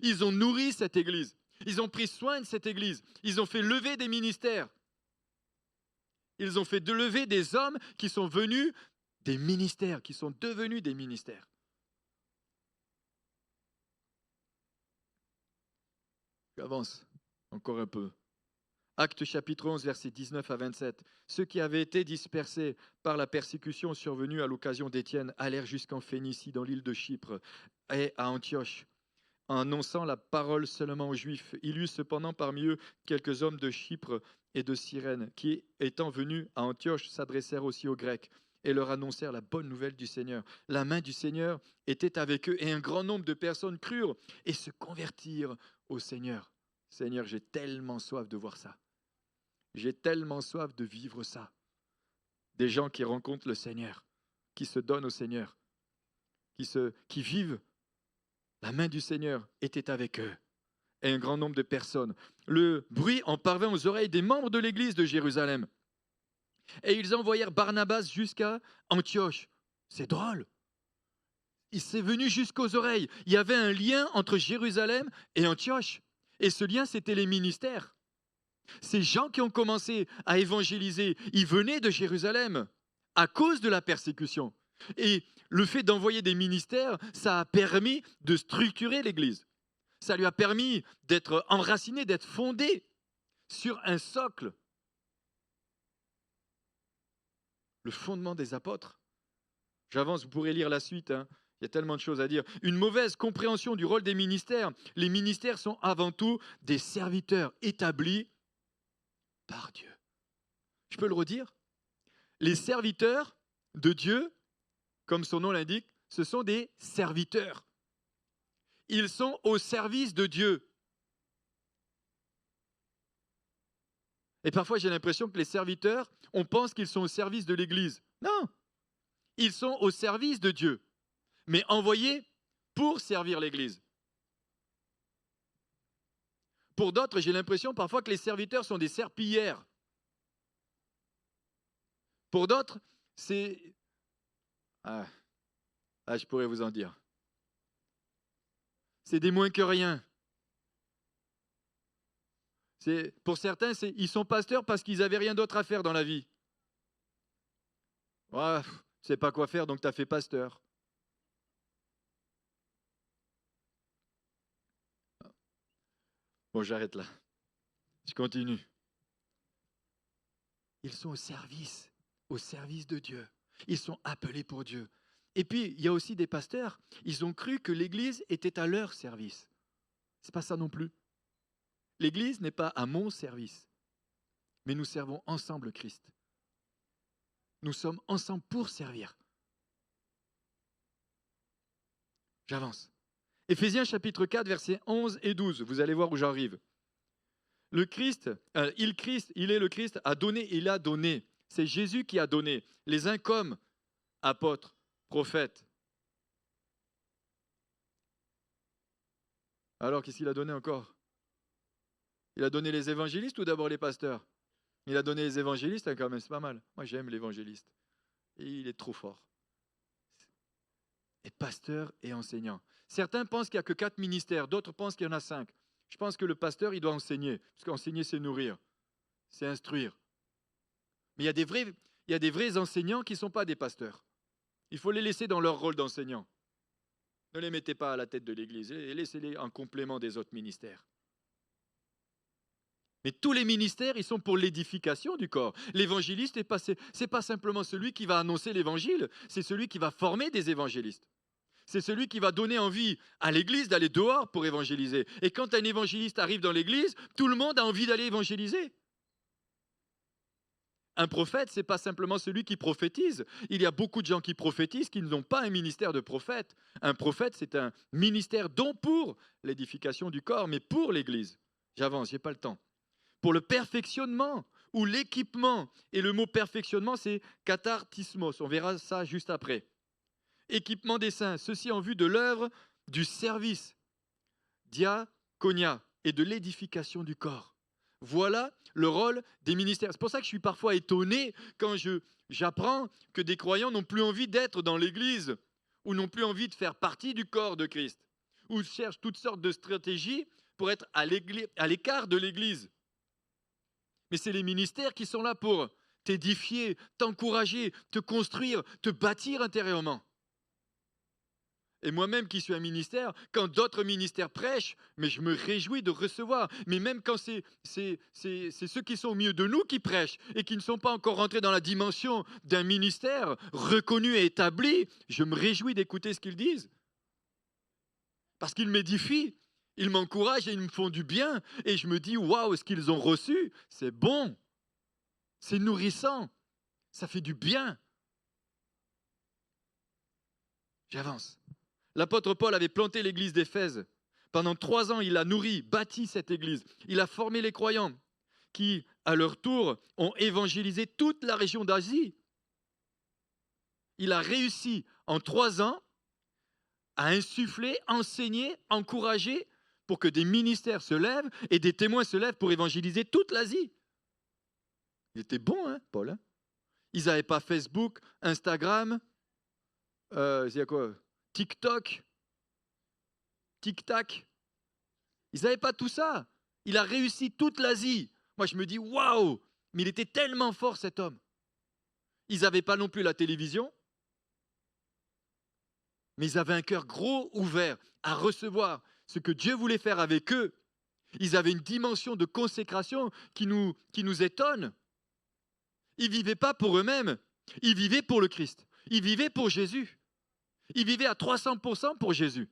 Ils ont nourri cette église. Ils ont pris soin de cette église. Ils ont fait lever des ministères. Ils ont fait lever des hommes qui sont venus des ministères, qui sont devenus des ministères. J'avance encore un peu. Actes chapitre 11, versets 19 à 27. Ceux qui avaient été dispersés par la persécution survenue à l'occasion d'Étienne allèrent jusqu'en Phénicie, dans l'île de Chypre, et à Antioche, en annonçant la parole seulement aux Juifs. Il y eut cependant parmi eux quelques hommes de Chypre et de Cyrène, qui, étant venus à Antioche, s'adressèrent aussi aux Grecs et leur annoncèrent la bonne nouvelle du Seigneur. La main du Seigneur était avec eux et un grand nombre de personnes crurent et se convertirent au Seigneur. Seigneur, j'ai tellement soif de voir ça. J'ai tellement soif de vivre ça. Des gens qui rencontrent le Seigneur, qui se donnent au Seigneur, qui vivent. La main du Seigneur était avec eux et un grand nombre de personnes. Le bruit en parvint aux oreilles des membres de l'église de Jérusalem. Et ils envoyèrent Barnabas jusqu'à Antioche. C'est drôle. Il s'est venu jusqu'aux oreilles. Il y avait un lien entre Jérusalem et Antioche. Et ce lien, c'était les ministères. Ces gens qui ont commencé à évangéliser, ils venaient de Jérusalem à cause de la persécution. Et le fait d'envoyer des ministères, ça a permis de structurer l'Église. Ça lui a permis d'être enraciné, d'être fondé sur un socle. Le fondement des apôtres. J'avance, vous pourrez lire la suite. Il y a tellement de choses à dire. Une mauvaise compréhension du rôle des ministères. Les ministères sont avant tout des serviteurs établis par Dieu. Je peux le redire? Les serviteurs de Dieu, comme son nom l'indique, ce sont des serviteurs. Ils sont au service de Dieu. Et parfois, j'ai l'impression que les serviteurs, on pense qu'ils sont au service de l'Église. Non, ils sont au service de Dieu, mais envoyés pour servir l'Église. Pour d'autres, j'ai l'impression parfois que les serviteurs sont des serpillères. Pour d'autres, c'est... je pourrais vous en dire. C'est des moins que rien. Pour certains, ils sont pasteurs parce qu'ils n'avaient rien d'autre à faire dans la vie. Ouais, tu ne sais pas quoi faire, donc tu as fait pasteur. Bon, j'arrête là. Je continue. Ils sont au service de Dieu. Ils sont appelés pour Dieu. Et puis, il y a aussi des pasteurs, ils ont cru que l'Église était à leur service. Ce n'est pas ça non plus. L'Église n'est pas à mon service, mais nous servons ensemble Christ. Nous sommes ensemble pour servir. J'avance. Éphésiens chapitre 4, versets 11 et 12. Vous allez voir où j'arrive. Il est le Christ, il a donné C'est Jésus qui a donné. Les uns comme apôtres, prophètes. Alors, qu'est-ce qu'il a donné encore? Il a donné les évangélistes ou d'abord les pasteurs? Il a donné les évangélistes, quand même, c'est pas mal. Moi, j'aime l'évangéliste. Et il est trop fort. Et pasteur et enseignant. Certains pensent qu'il n'y a que 4 ministères, d'autres pensent qu'il y en a 5. Je pense que le pasteur, il doit enseigner. Parce qu'enseigner, c'est nourrir, c'est instruire. Mais il y a des vrais enseignants qui ne sont pas des pasteurs. Il faut les laisser dans leur rôle d'enseignant. Ne les mettez pas à la tête de l'Église et laissez-les en complément des autres ministères. Mais tous les ministères, ils sont pour l'édification du corps. L'évangéliste, c'est pas simplement celui qui va annoncer l'évangile, c'est celui qui va former des évangélistes. C'est celui qui va donner envie à l'Église d'aller dehors pour évangéliser. Et quand un évangéliste arrive dans l'Église, tout le monde a envie d'aller évangéliser. Un prophète, ce n'est pas simplement celui qui prophétise. Il y a beaucoup de gens qui prophétisent qui n'ont pas un ministère de prophète. Un prophète, c'est un ministère non pour l'édification du corps, mais pour l'Église. J'avance, je n'ai pas le temps. Pour le perfectionnement ou l'équipement. Et le mot perfectionnement, c'est katartismos. On verra ça juste après. Équipement des saints, ceci en vue de l'œuvre du service, diaconia, et de l'édification du corps. Voilà le rôle des ministères. C'est pour ça que je suis parfois étonné quand j'apprends que des croyants n'ont plus envie d'être dans l'Église ou n'ont plus envie de faire partie du corps de Christ ou cherchent toutes sortes de stratégies pour être à l'écart de l'Église. Mais c'est les ministères qui sont là pour t'édifier, t'encourager, te construire, te bâtir intérieurement. Et moi-même qui suis un ministère, quand d'autres ministères prêchent, mais je me réjouis de recevoir. Mais même quand c'est ceux qui sont au milieu de nous qui prêchent et qui ne sont pas encore rentrés dans la dimension d'un ministère reconnu et établi, je me réjouis d'écouter ce qu'ils disent. Parce qu'ils m'édifient, ils m'encouragent et ils me font du bien. Et je me dis, waouh, ce qu'ils ont reçu, c'est bon, c'est nourrissant, ça fait du bien. J'avance. L'apôtre Paul avait planté l'église d'Éphèse. Pendant 3 ans, il a nourri, bâti cette église. Il a formé les croyants qui, à leur tour, ont évangélisé toute la région d'Asie. Il a réussi en 3 ans à insuffler, enseigner, encourager pour que des ministères se lèvent et des témoins se lèvent pour évangéliser toute l'Asie. Il était bon, hein, Paul, hein? Ils n'avaient pas Facebook, Instagram, il y a quoi ? TikTok, Tic-Tac. Ils n'avaient pas tout ça. Il a réussi toute l'Asie. Moi, je me dis, waouh, mais il était tellement fort, cet homme. Ils n'avaient pas non plus la télévision, mais ils avaient un cœur gros ouvert à recevoir ce que Dieu voulait faire avec eux. Ils avaient une dimension de consécration qui nous étonne. Ils ne vivaient pas pour eux-mêmes, ils vivaient pour le Christ. Ils vivaient pour Jésus. Ils vivaient à 300% pour Jésus.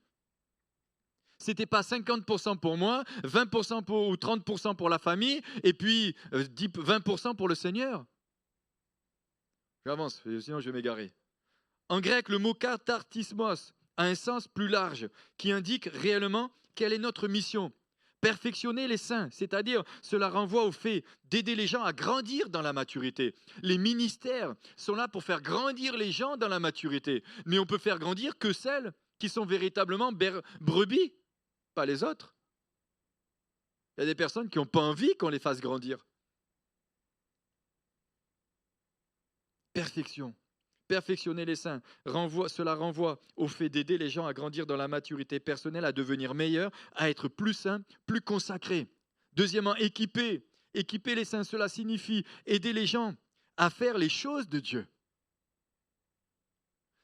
Ce n'était pas 50% pour moi, 20% ou 30% pour la famille, et puis 20% pour le Seigneur. J'avance, sinon je vais m'égarer. En grec, le mot katartismos a un sens plus large qui indique réellement quelle est notre mission. Perfectionner les saints, c'est-à-dire cela renvoie au fait d'aider les gens à grandir dans la maturité. Les ministères sont là pour faire grandir les gens dans la maturité, mais on peut faire grandir que celles qui sont véritablement brebis, pas les autres. Il y a des personnes qui n'ont pas envie qu'on les fasse grandir. Perfection. Perfectionner les saints, cela renvoie au fait d'aider les gens à grandir dans la maturité personnelle, à devenir meilleurs, à être plus saints, plus consacrés. Deuxièmement, équiper les saints, cela signifie aider les gens à faire les choses de Dieu.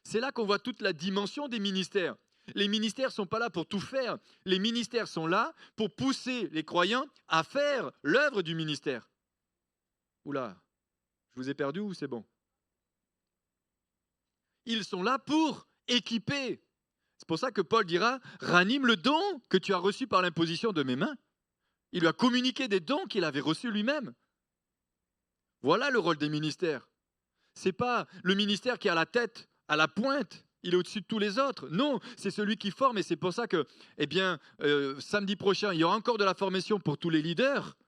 C'est là qu'on voit toute la dimension des ministères. Les ministères ne sont pas là pour tout faire. Les ministères sont là pour pousser les croyants à faire l'œuvre du ministère. Oula, je vous ai perdu ou c'est bon ? Ils sont là pour équiper. C'est pour ça que Paul dira, ranime le don que tu as reçu par l'imposition de mes mains. Il lui a communiqué des dons qu'il avait reçus lui-même. Voilà le rôle des ministères. Ce n'est pas le ministère qui a la tête à la pointe, il est au-dessus de tous les autres. Non, c'est celui qui forme et c'est pour ça que, samedi prochain, il y aura encore de la formation pour tous les leaders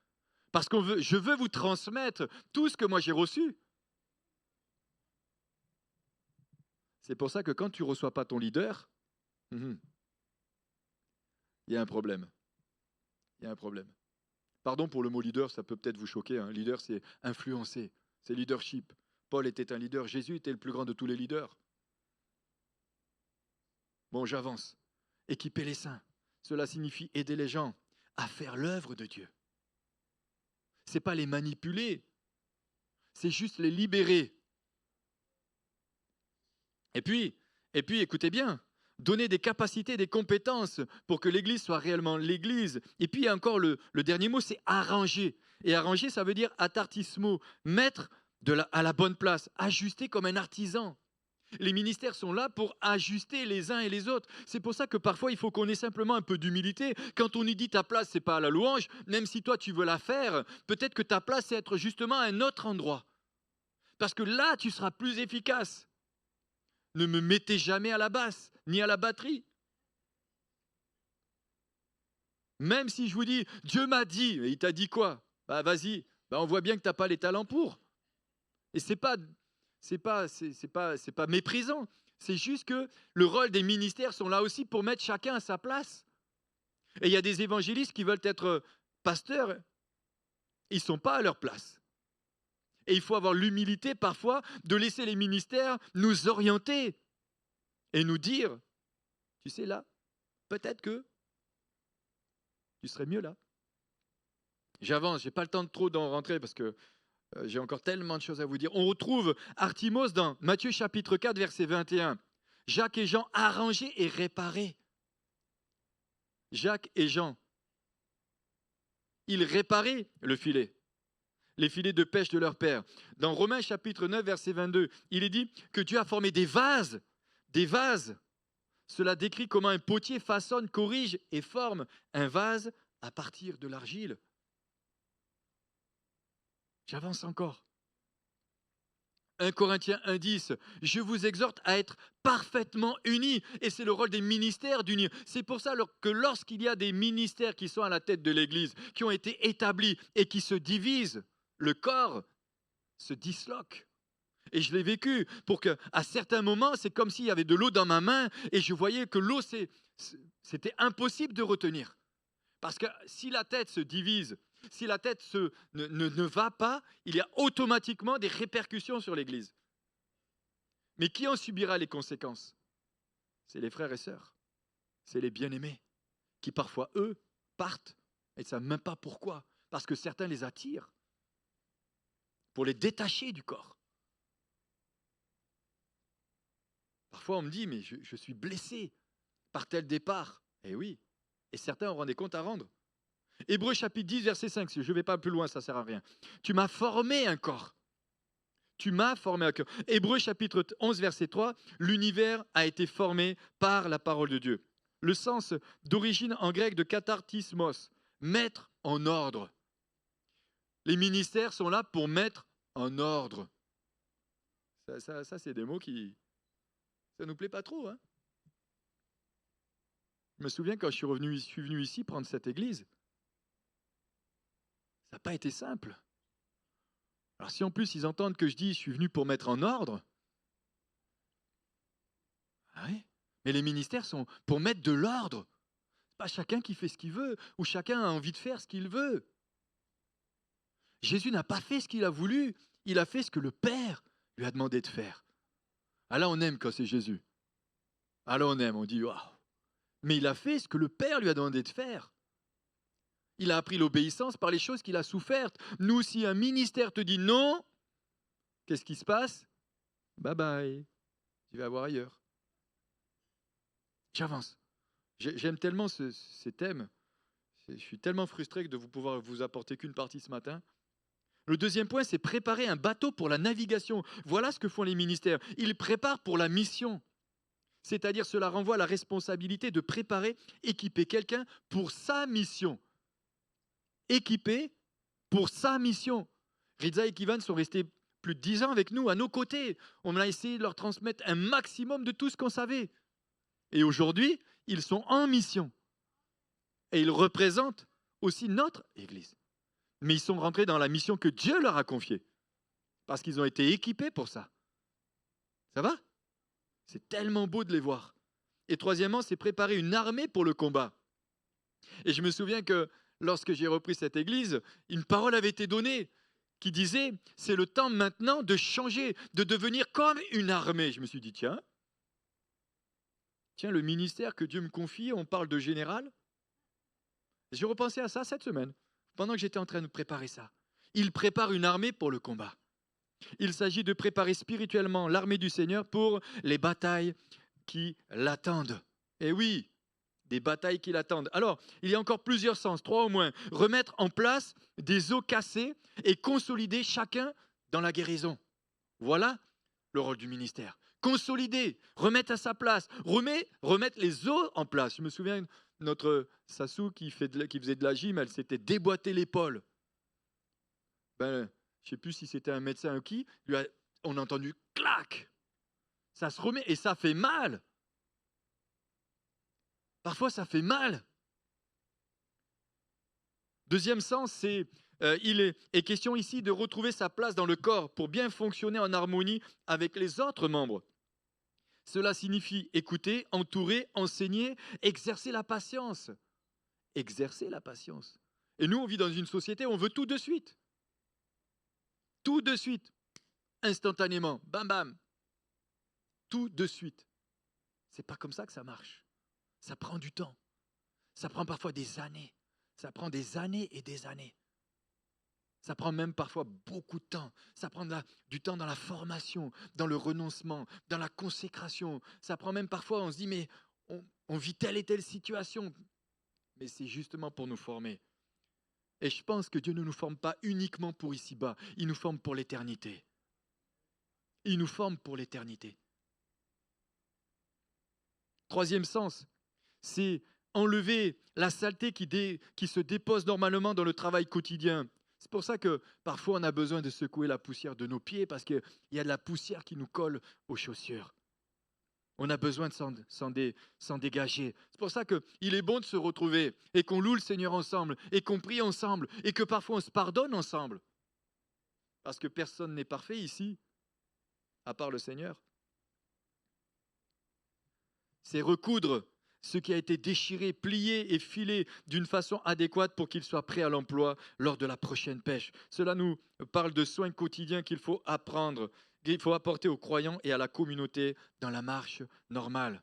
parce je veux vous transmettre tout ce que moi j'ai reçu. C'est pour ça que quand tu ne reçois pas ton leader, il y a un problème. Il y a un problème. Pardon pour le mot leader, ça peut peut-être vous choquer. Hein. Leader, c'est influencer, c'est leadership. Paul était un leader, Jésus était le plus grand de tous les leaders. Bon, j'avance. Équiper les saints, cela signifie aider les gens à faire l'œuvre de Dieu. Ce n'est pas les manipuler, c'est juste les libérer. Et puis, écoutez bien, donner des capacités, des compétences pour que l'Église soit réellement l'Église. Et puis, encore le dernier mot, c'est arranger. Et arranger, ça veut dire attartismo, mettre à la bonne place, ajuster comme un artisan. Les ministères sont là pour ajuster les uns et les autres. C'est pour ça que parfois, il faut qu'on ait simplement un peu d'humilité. Quand on nous dit ta place, ce n'est pas à la louange, même si toi, tu veux la faire, peut-être que ta place, c'est être justement à un autre endroit. Parce que là, tu seras plus efficace. Ne me mettez jamais à la basse, ni à la batterie. Même si je vous dis, Dieu m'a dit, et il t'a dit quoi? Bah vas-y, on voit bien que tu n'as pas les talents pour. Et c'est pas méprisant. C'est juste que le rôle des ministères sont là aussi pour mettre chacun à sa place. Et il y a des évangélistes qui veulent être pasteurs, ils ne sont pas à leur place. Et il faut avoir l'humilité parfois de laisser les ministères nous orienter et nous dire, tu sais là, peut-être que tu serais mieux là. J'avance, je n'ai pas le temps de trop d'en rentrer parce que j'ai encore tellement de choses à vous dire. On retrouve Artimos dans Matthieu chapitre 4, verset 21. Jacques et Jean arrangés et réparés. Jacques et Jean, ils réparaient le filet, les filets de pêche de leur père. Dans Romains chapitre 9, verset 22, il est dit que Dieu a formé des vases. Des vases. Cela décrit comment un potier façonne, corrige et forme un vase à partir de l'argile. J'avance encore. 1 Corinthiens 1,10, je vous exhorte à être parfaitement unis. Et c'est le rôle des ministères d'unir. C'est pour ça que lorsqu'il y a des ministères qui sont à la tête de l'Église, qui ont été établis et qui se divisent, le corps se disloque. Et je l'ai vécu pour qu'à certains moments, c'est comme s'il y avait de l'eau dans ma main et je voyais que l'eau, c'était impossible de retenir. Parce que si la tête se divise, si la tête ne va pas, il y a automatiquement des répercussions sur l'Église. Mais qui en subira les conséquences? C'est les frères et sœurs. C'est les bien-aimés qui parfois, eux, partent et ne savent même pas pourquoi. Parce que certains les attirent pour les détacher du corps. Parfois, on me dit, mais je suis blessé par tel départ. Eh oui, et certains auront des comptes à rendre. Hébreux chapitre 10, verset 5, je ne vais pas plus loin, ça ne sert à rien. Tu m'as formé un corps. Tu m'as formé un corps. Hébreux chapitre 11, verset 3, l'univers a été formé par la parole de Dieu. Le sens d'origine en grec de katartismos, mettre en ordre. Les ministères sont là pour mettre en ordre. Ça c'est des mots qui... Ça ne nous plaît pas trop. Hein. Je me souviens quand je suis venu ici prendre cette église, ça n'a pas été simple. Alors si en plus ils entendent que je dis je suis venu pour mettre en ordre, ah oui, mais les ministères sont pour mettre de l'ordre. C'est pas chacun qui fait ce qu'il veut ou chacun a envie de faire ce qu'il veut. Jésus n'a pas fait ce qu'il a voulu, il a fait ce que le Père lui a demandé de faire. Ah là on aime quand c'est Jésus. Ah là on aime, on dit waouh. Mais il a fait ce que le Père lui a demandé de faire. Il a appris l'obéissance par les choses qu'il a souffertes. Nous, si un ministère te dit non, qu'est-ce qui se passe? Bye bye, tu vas voir ailleurs. J'avance. J'aime tellement ces thèmes. Je suis tellement frustré de pouvoir vous apporter qu'une partie ce matin. Le deuxième point, c'est préparer un bateau pour la navigation. Voilà ce que font les ministères. Ils préparent pour la mission. C'est-à-dire, cela renvoie à la responsabilité de préparer, équiper quelqu'un pour sa mission. Équipé pour sa mission. Ritza et Kivan sont restés plus de 10 ans avec nous, à nos côtés. On a essayé de leur transmettre un maximum de tout ce qu'on savait. Et aujourd'hui, ils sont en mission. Et ils représentent aussi notre Église. Mais ils sont rentrés dans la mission que Dieu leur a confiée. Parce qu'ils ont été équipés pour ça. Ça va? C'est tellement beau de les voir. Et troisièmement, c'est préparer une armée pour le combat. Et je me souviens que lorsque j'ai repris cette église, une parole avait été donnée qui disait, c'est le temps maintenant de changer, de devenir comme une armée. Je me suis dit, tiens, le ministère que Dieu me confie, on parle de général. J'ai repensé à ça cette semaine, pendant que j'étais en train de préparer ça. Il prépare une armée pour le combat. Il s'agit de préparer spirituellement l'armée du Seigneur pour les batailles qui l'attendent. Et oui, des batailles qui l'attendent. Alors, il y a encore plusieurs sens, 3 au moins. Remettre en place des os cassés et consolider chacun dans la guérison. Voilà le rôle du ministère. Consolider, remettre à sa place, remettre les os en place. Je me souviens, notre Sassou qui faisait de la gym, elle s'était déboîté l'épaule. Je ne sais plus si c'était un médecin ou qui, on a entendu clac. Ça se remet et ça fait mal. Parfois, ça fait mal. Deuxième sens, il est question ici de retrouver sa place dans le corps pour bien fonctionner en harmonie avec les autres membres. Cela signifie écouter, entourer, enseigner, exercer la patience. Exercer la patience. Et nous, on vit dans une société où on veut tout de suite. Tout de suite. Instantanément. Bam, bam. Tout de suite. C'est pas comme ça que ça marche. Ça prend du temps. Ça prend parfois des années. Ça prend des années et des années. Ça prend même parfois beaucoup de temps. Ça prend du temps dans la formation, dans le renoncement, dans la consécration. Ça prend même parfois, on se dit, mais on vit telle et telle situation. Mais c'est justement pour nous former. Et je pense que Dieu ne nous forme pas uniquement pour ici-bas. Il nous forme pour l'éternité. Il nous forme pour l'éternité. Troisième sens, c'est enlever la saleté qui se dépose normalement dans le travail quotidien. C'est pour ça que parfois on a besoin de secouer la poussière de nos pieds parce qu'il y a de la poussière qui nous colle aux chaussures. On a besoin de s'en dégager. C'est pour ça qu'il est bon de se retrouver et qu'on loue le Seigneur ensemble et qu'on prie ensemble et que parfois on se pardonne ensemble. Parce que personne n'est parfait ici, à part le Seigneur. C'est recoudre ce qui a été déchiré, plié et filé d'une façon adéquate pour qu'il soit prêt à l'emploi lors de la prochaine pêche. Cela nous parle de soins quotidiens qu'il faut apprendre, qu'il faut apporter aux croyants et à la communauté dans la marche normale.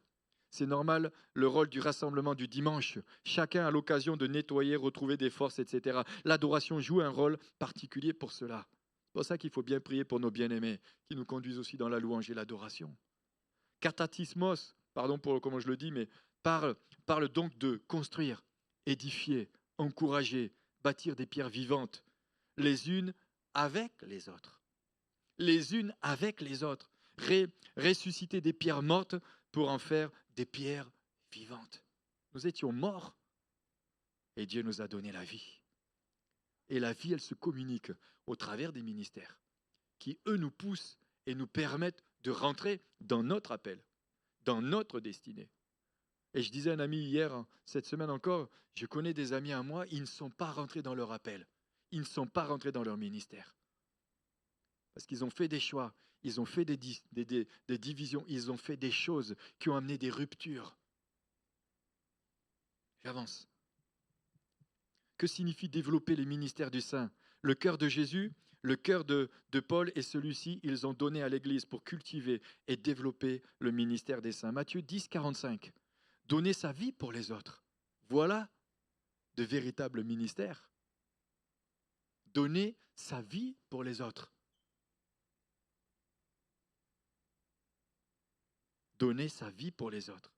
C'est normal, le rôle du rassemblement du dimanche. Chacun a l'occasion de nettoyer, retrouver des forces, etc. L'adoration joue un rôle particulier pour cela. C'est pour ça qu'il faut bien prier pour nos bien-aimés, qui nous conduisent aussi dans la louange et l'adoration. Katatismos, pardon pour comment je le dis, mais parle donc de construire, édifier, encourager, bâtir des pierres vivantes, les unes avec les autres. Les unes avec les autres. Ressusciter des pierres mortes pour en faire des pierres vivantes. Nous étions morts et Dieu nous a donné la vie. Et la vie, elle se communique au travers des ministères qui, eux, nous poussent et nous permettent de rentrer dans notre appel, dans notre destinée. Et je disais à un ami hier, cette semaine encore, je connais des amis à moi, ils ne sont pas rentrés dans leur appel. Ils ne sont pas rentrés dans leur ministère. Parce qu'ils ont fait des choix, ils ont fait des divisions, ils ont fait des choses qui ont amené des ruptures. J'avance. Que signifie développer les ministères du Saint? Le cœur de Jésus, le cœur de Paul et celui-ci, ils ont donné à l'Église pour cultiver et développer le ministère des saints. Matthieu 10, 45. Donner sa vie pour les autres. Voilà de véritables ministères. Donner sa vie pour les autres. Donner sa vie pour les autres.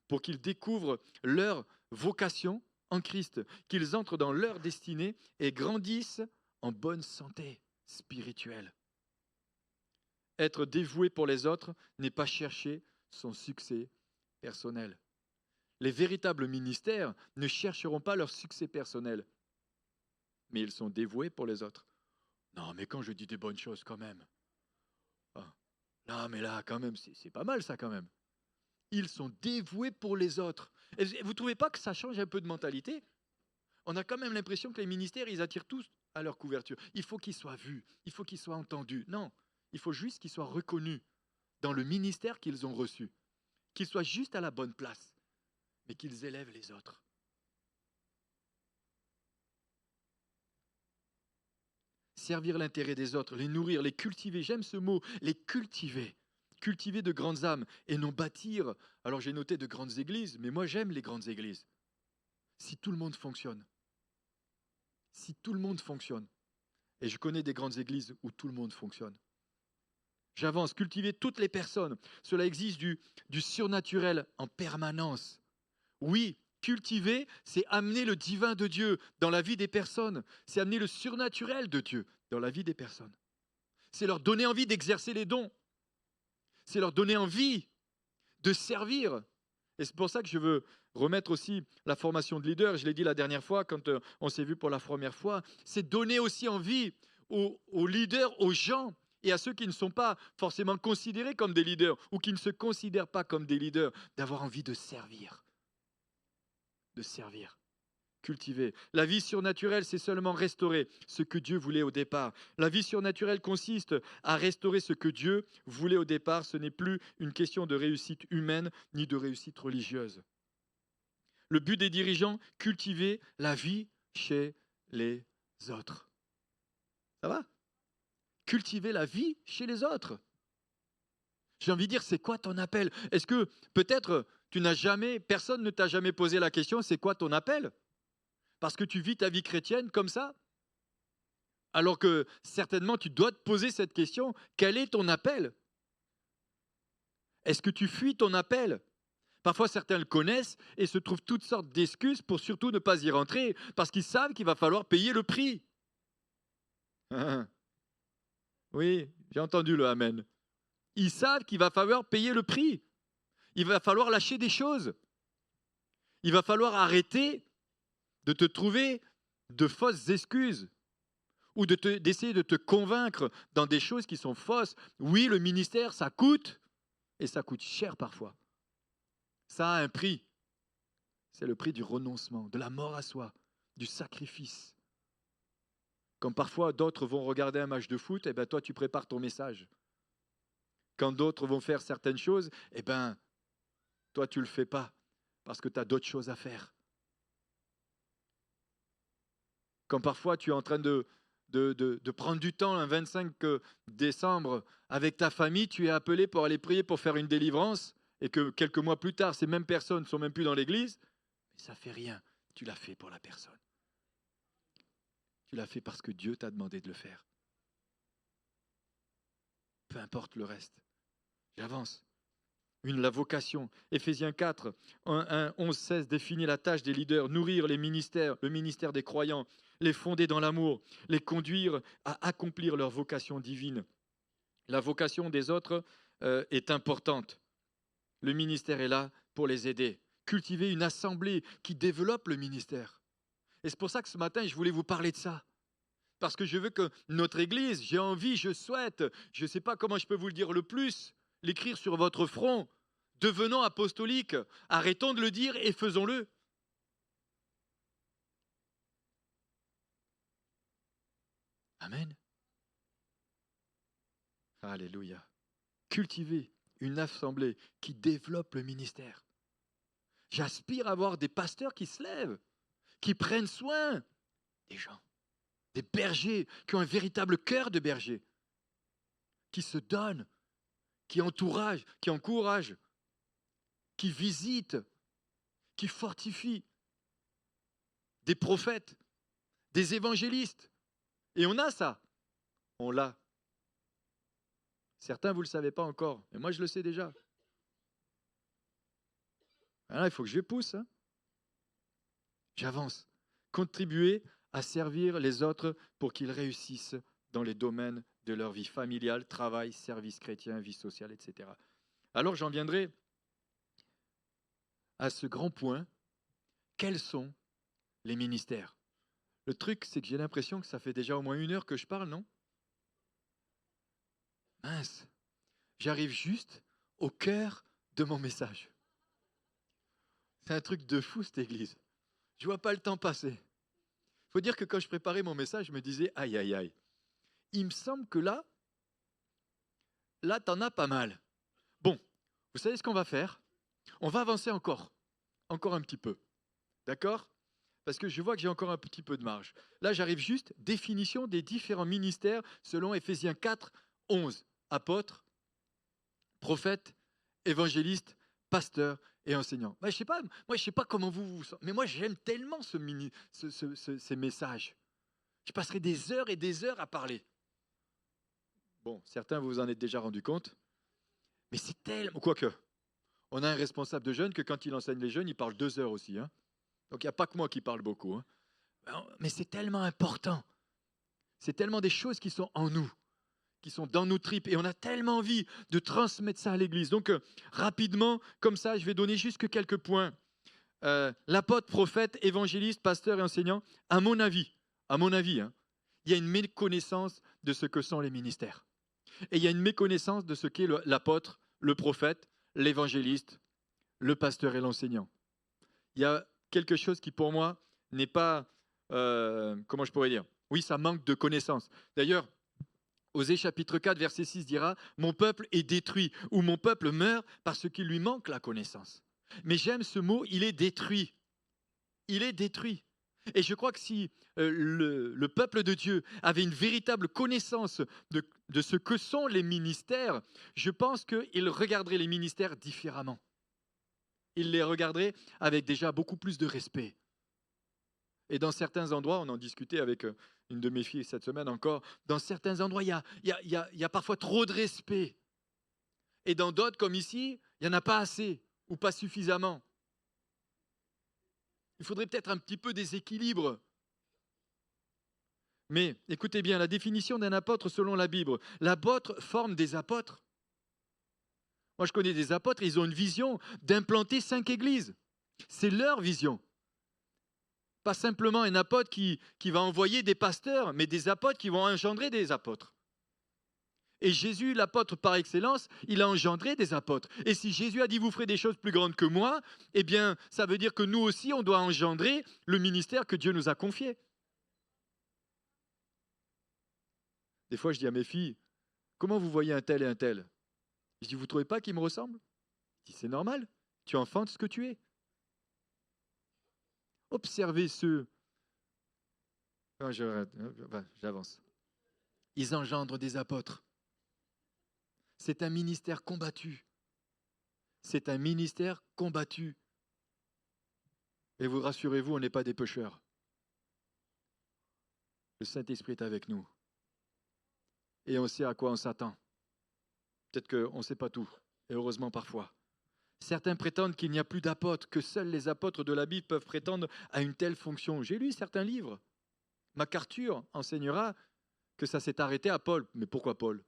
Pour qu'ils découvrent leur vocation en Christ, qu'ils entrent dans leur destinée et grandissent en bonne santé spirituelle. Être dévoué pour les autres n'est pas chercher son succès personnel. Les véritables ministères ne chercheront pas leur succès personnel, mais ils sont dévoués pour les autres. Non, mais quand je dis des bonnes choses quand même. Non, mais là, quand même, c'est pas mal ça quand même. Ils sont dévoués pour les autres. Et vous ne trouvez pas que ça change un peu de mentalité? On a quand même l'impression que les ministères, ils attirent tous à leur couverture. Il faut qu'ils soient vus, il faut qu'ils soient entendus. Non, il faut juste qu'ils soient reconnus dans le ministère qu'ils ont reçu, qu'ils soient juste à la bonne place, mais qu'ils élèvent les autres. Servir l'intérêt des autres, les nourrir, les cultiver, j'aime ce mot, les cultiver. Cultiver de grandes âmes et non bâtir. Alors j'ai noté de grandes églises, mais moi j'aime les grandes églises. Si tout le monde fonctionne. Si tout le monde fonctionne. Et je connais des grandes églises où tout le monde fonctionne. J'avance, cultiver toutes les personnes. Cela exige du surnaturel en permanence. Oui, cultiver, c'est amener le divin de Dieu dans la vie des personnes. C'est amener le surnaturel de Dieu dans la vie des personnes. C'est leur donner envie d'exercer les dons. C'est leur donner envie de servir. Et c'est pour ça que je veux remettre aussi la formation de leader. Je l'ai dit la dernière fois quand on s'est vu pour la première fois. C'est donner aussi envie aux leaders, aux gens et à ceux qui ne sont pas forcément considérés comme des leaders ou qui ne se considèrent pas comme des leaders, d'avoir envie de servir. De servir. Cultiver. La vie surnaturelle, c'est seulement restaurer ce que Dieu voulait au départ. La vie surnaturelle consiste à restaurer ce que Dieu voulait au départ. Ce n'est plus une question de réussite humaine ni de réussite religieuse. Le but des dirigeants, cultiver la vie chez les autres. Ça va? Cultiver la vie chez les autres. J'ai envie de dire, c'est quoi ton appel? Est-ce que peut-être personne ne t'a jamais posé la question, c'est quoi ton appel? Parce que tu vis ta vie chrétienne comme ça? Alors que certainement tu dois te poser cette question, quel est ton appel? Est-ce que tu fuis ton appel? Parfois certains le connaissent et se trouvent toutes sortes d'excuses pour surtout ne pas y rentrer, parce qu'ils savent qu'il va falloir payer le prix. Oui, j'ai entendu le amen. Ils savent qu'il va falloir payer le prix. Il va falloir lâcher des choses. Il va falloir arrêter de te trouver de fausses excuses ou d'essayer de te convaincre dans des choses qui sont fausses. Oui, le ministère, ça coûte, et ça coûte cher parfois. Ça a un prix. C'est le prix du renoncement, de la mort à soi, du sacrifice. Comme parfois d'autres vont regarder un match de foot, et ben toi tu prépares ton message. Quand d'autres vont faire certaines choses, eh ben toi tu ne le fais pas parce que tu as d'autres choses à faire. Quand parfois tu es en train de prendre du temps un 25 décembre avec ta famille, tu es appelé pour aller prier pour faire une délivrance et que quelques mois plus tard, ces mêmes personnes ne sont même plus dans l'église, mais ça ne fait rien, tu l'as fait pour la personne. Tu l'as fait parce que Dieu t'a demandé de le faire. Peu importe le reste. J'avance. La vocation. Éphésiens 4, 11, 16 définit la tâche des leaders, nourrir les ministères, le ministère des croyants, les fonder dans l'amour, les conduire à accomplir leur vocation divine. La vocation des autres est importante. Le ministère est là pour les aider. Cultiver une assemblée qui développe le ministère. Et c'est pour ça que ce matin, je voulais vous parler de ça. Parce que je veux que notre Église, j'ai envie, je souhaite, je ne sais pas comment je peux vous le dire le plus, l'écrire sur votre front. Devenons apostoliques. Arrêtons de le dire et faisons-le. Amen. Alléluia. Cultiver une assemblée qui développe le ministère. J'aspire à avoir des pasteurs qui se lèvent, qui prennent soin des gens, des bergers, qui ont un véritable cœur de berger, qui se donnent, qui encouragent, qui visitent, qui fortifient, des prophètes, des évangélistes. Et on a ça. On l'a. Certains, vous ne le savez pas encore, mais moi je le sais déjà. Alors, il faut que je les pousse. Hein. J'avance. Contribuer à servir les autres pour qu'ils réussissent dans les domaines de leur vie familiale, travail, service chrétien, vie sociale, etc. Alors j'en viendrai à ce grand point. Quels sont les ministères? Le truc, c'est que j'ai l'impression que ça fait déjà au moins 1 heure que je parle, non? Mince, j'arrive juste au cœur de mon message. C'est un truc de fou, cette église. Je ne vois pas le temps passer. Il faut dire que quand je préparais mon message, je me disais, aïe, aïe, aïe. Il me semble que là, t'en as pas mal. Vous savez ce qu'on va faire? On va avancer encore un petit peu. D'accord? Parce que je vois que j'ai encore un petit peu de marge. Là, j'arrive juste, définition des différents ministères selon Éphésiens 4, 11. Apôtres, prophètes, évangélistes, pasteurs et enseignants. Je sais pas, moi, je sais pas comment vous vous sentez, mais moi, j'aime tellement ces messages. Je passerai des heures et des heures à parler. Bon, certains vous en êtes déjà rendu compte, mais c'est tellement... Quoique, on a un responsable de jeunes que quand il enseigne les jeunes, il parle 2 heures aussi. Hein. Donc, il n'y a pas que moi qui parle beaucoup. Hein. Mais c'est tellement important. C'est tellement des choses qui sont en nous, qui sont dans nos tripes. Et on a tellement envie de transmettre ça à l'Église. Donc, rapidement, comme ça, je vais donner juste que quelques points. L'apôtre, prophète, évangéliste, pasteur et enseignant, à mon avis, hein, il y a une méconnaissance de ce que sont les ministères. Et il y a une méconnaissance de ce qu'est l'apôtre, le prophète, l'évangéliste, le pasteur et l'enseignant. Il y a quelque chose qui, pour moi, n'est pas... comment je pourrais dire? Oui, ça manque de connaissance. D'ailleurs, Osée chapitre 4, verset 6 dira « Mon peuple est détruit » ou « Mon peuple meurt parce qu'il lui manque la connaissance ». Mais j'aime ce mot, il est détruit. Il est détruit. Et je crois que si le peuple de Dieu avait une véritable connaissance de ce que sont les ministères, je pense qu'il regarderait les ministères différemment. Il les regarderait avec déjà beaucoup plus de respect. Et dans certains endroits, on en discutait avec une de mes filles cette semaine encore, dans certains endroits, il y a parfois trop de respect. Et dans d'autres, comme ici, il n'y en a pas assez ou pas suffisamment. Il faudrait peut-être un petit peu d'équilibre. Mais écoutez bien, la définition d'un apôtre selon la Bible. L'apôtre forme des apôtres. Moi, je connais des apôtres, ils ont une vision d'implanter 5 églises. C'est leur vision. Pas simplement un apôtre qui va envoyer des pasteurs, mais des apôtres qui vont engendrer des apôtres. Et Jésus, l'apôtre par excellence, il a engendré des apôtres. Et si Jésus a dit « vous ferez des choses plus grandes que moi », eh bien, ça veut dire que nous aussi, on doit engendrer le ministère que Dieu nous a confié. Des fois, je dis à mes filles, comment vous voyez un tel et un tel? Je dis, vous ne trouvez pas qu'ils me ressemblent? Je dis, c'est normal, tu enfantes ce que tu es. Observez ceux... Non, j'avance. Ils engendrent des apôtres. C'est un ministère combattu. C'est un ministère combattu. Et vous rassurez-vous, on n'est pas des pécheurs. Le Saint-Esprit est avec nous. Et on sait à quoi on s'attend. Peut-être qu'on ne sait pas tout. Et heureusement parfois. Certains prétendent qu'il n'y a plus d'apôtres, que seuls les apôtres de la Bible peuvent prétendre à une telle fonction. J'ai lu certains livres. MacArthur enseignera que ça s'est arrêté à Paul. Mais pourquoi Paul?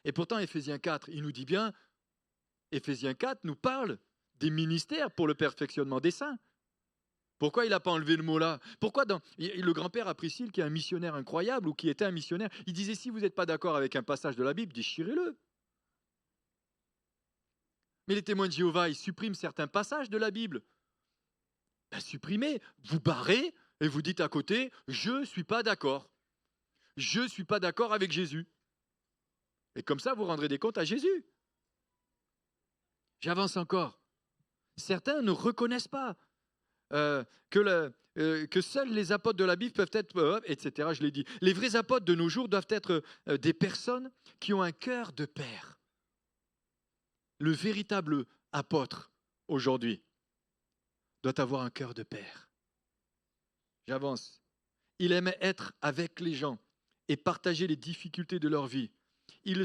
Et pourtant, Éphésiens 4, il nous dit bien, Éphésiens 4 nous parle des ministères pour le perfectionnement des saints. Pourquoi il n'a pas enlevé le mot là? Pourquoi le grand-père à Priscille, qui est un missionnaire incroyable, ou qui était un missionnaire, il disait, si vous n'êtes pas d'accord avec un passage de la Bible, déchirez-le. Mais les témoins de Jéhovah, ils suppriment certains passages de la Bible. Ben, supprimez, vous barrez, et vous dites à côté, je ne suis pas d'accord. Je ne suis pas d'accord avec Jésus. Et comme ça, vous rendrez des comptes à Jésus. J'avance encore. Certains ne reconnaissent pas que seuls les apôtres de la Bible peuvent être, etc. Je l'ai dit. Les vrais apôtres de nos jours doivent être des personnes qui ont un cœur de père. Le véritable apôtre aujourd'hui doit avoir un cœur de père. J'avance. Il aime être avec les gens et partager les difficultés de leur vie. Ils ne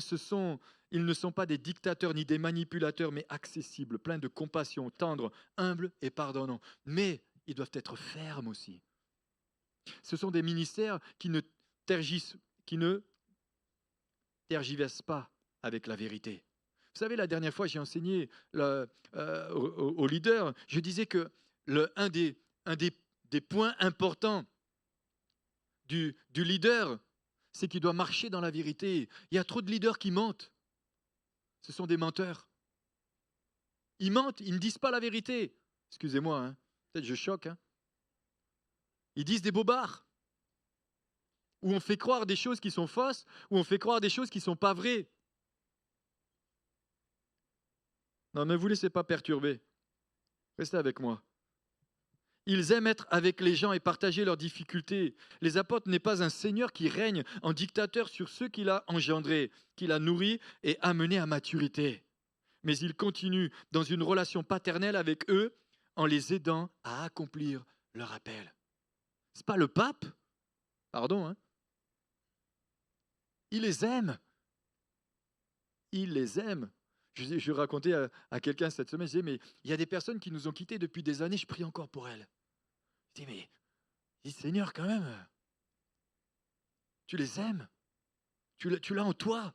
sont pas des dictateurs ni des manipulateurs, mais accessibles, pleins de compassion, tendres, humbles et pardonnants. Mais ils doivent être fermes aussi. Ce sont des ministères qui ne tergiversent pas avec la vérité. Vous savez, la dernière fois, j'ai enseigné aux leaders, je disais que un des points importants du leader, c'est qu'il doit marcher dans la vérité. Il y a trop de leaders qui mentent. Ce sont des menteurs. Ils mentent, ils ne disent pas la vérité. Excusez-moi, hein. Peut-être je choque. Hein. Ils disent des bobards. Où on fait croire des choses qui sont fausses, où on fait croire des choses qui ne sont pas vraies. Non, ne vous laissez pas perturber. Restez avec moi. Ils aiment être avec les gens et partager leurs difficultés. Les apôtres n'est pas un Seigneur qui règne en dictateur sur ceux qu'il a engendrés, qu'il a nourris et amenés à maturité. Mais il continue dans une relation paternelle avec eux en les aidant à accomplir leur appel. Ce n'est pas le pape, pardon, hein. Il les aime. Il les aime. Je racontais à quelqu'un cette semaine, je disais, mais il y a des personnes qui nous ont quittés depuis des années, je prie encore pour elles. Je dis, mais Seigneur, quand même, tu les aimes. Tu l'as en toi.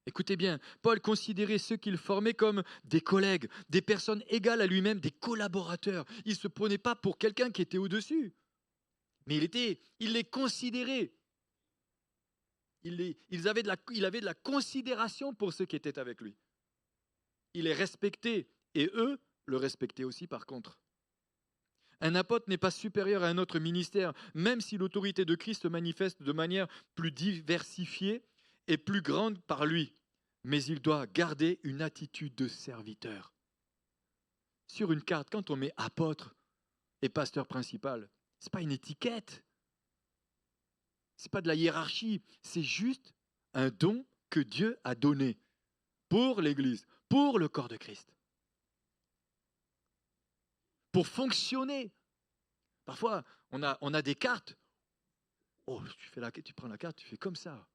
Écoutez bien, Paul considérait ceux qu'il formait comme des collègues, des personnes égales à lui-même, des collaborateurs. Il ne se prenait pas pour quelqu'un qui était au-dessus, mais il les considérait. Il avait de la considération pour ceux qui étaient avec lui. Il les respectait et eux le respectaient aussi par contre. Un apôtre n'est pas supérieur à un autre ministère, même si l'autorité de Christ se manifeste de manière plus diversifiée et plus grande par lui. Mais il doit garder une attitude de serviteur. Sur une carte, quand on met apôtre et pasteur principal, ce n'est pas une étiquette. Ce n'est pas de la hiérarchie. C'est juste un don que Dieu a donné pour l'Église, pour le corps de Christ. Pour fonctionner. Parfois, on a des cartes. Oh, tu prends la carte, tu fais comme ça.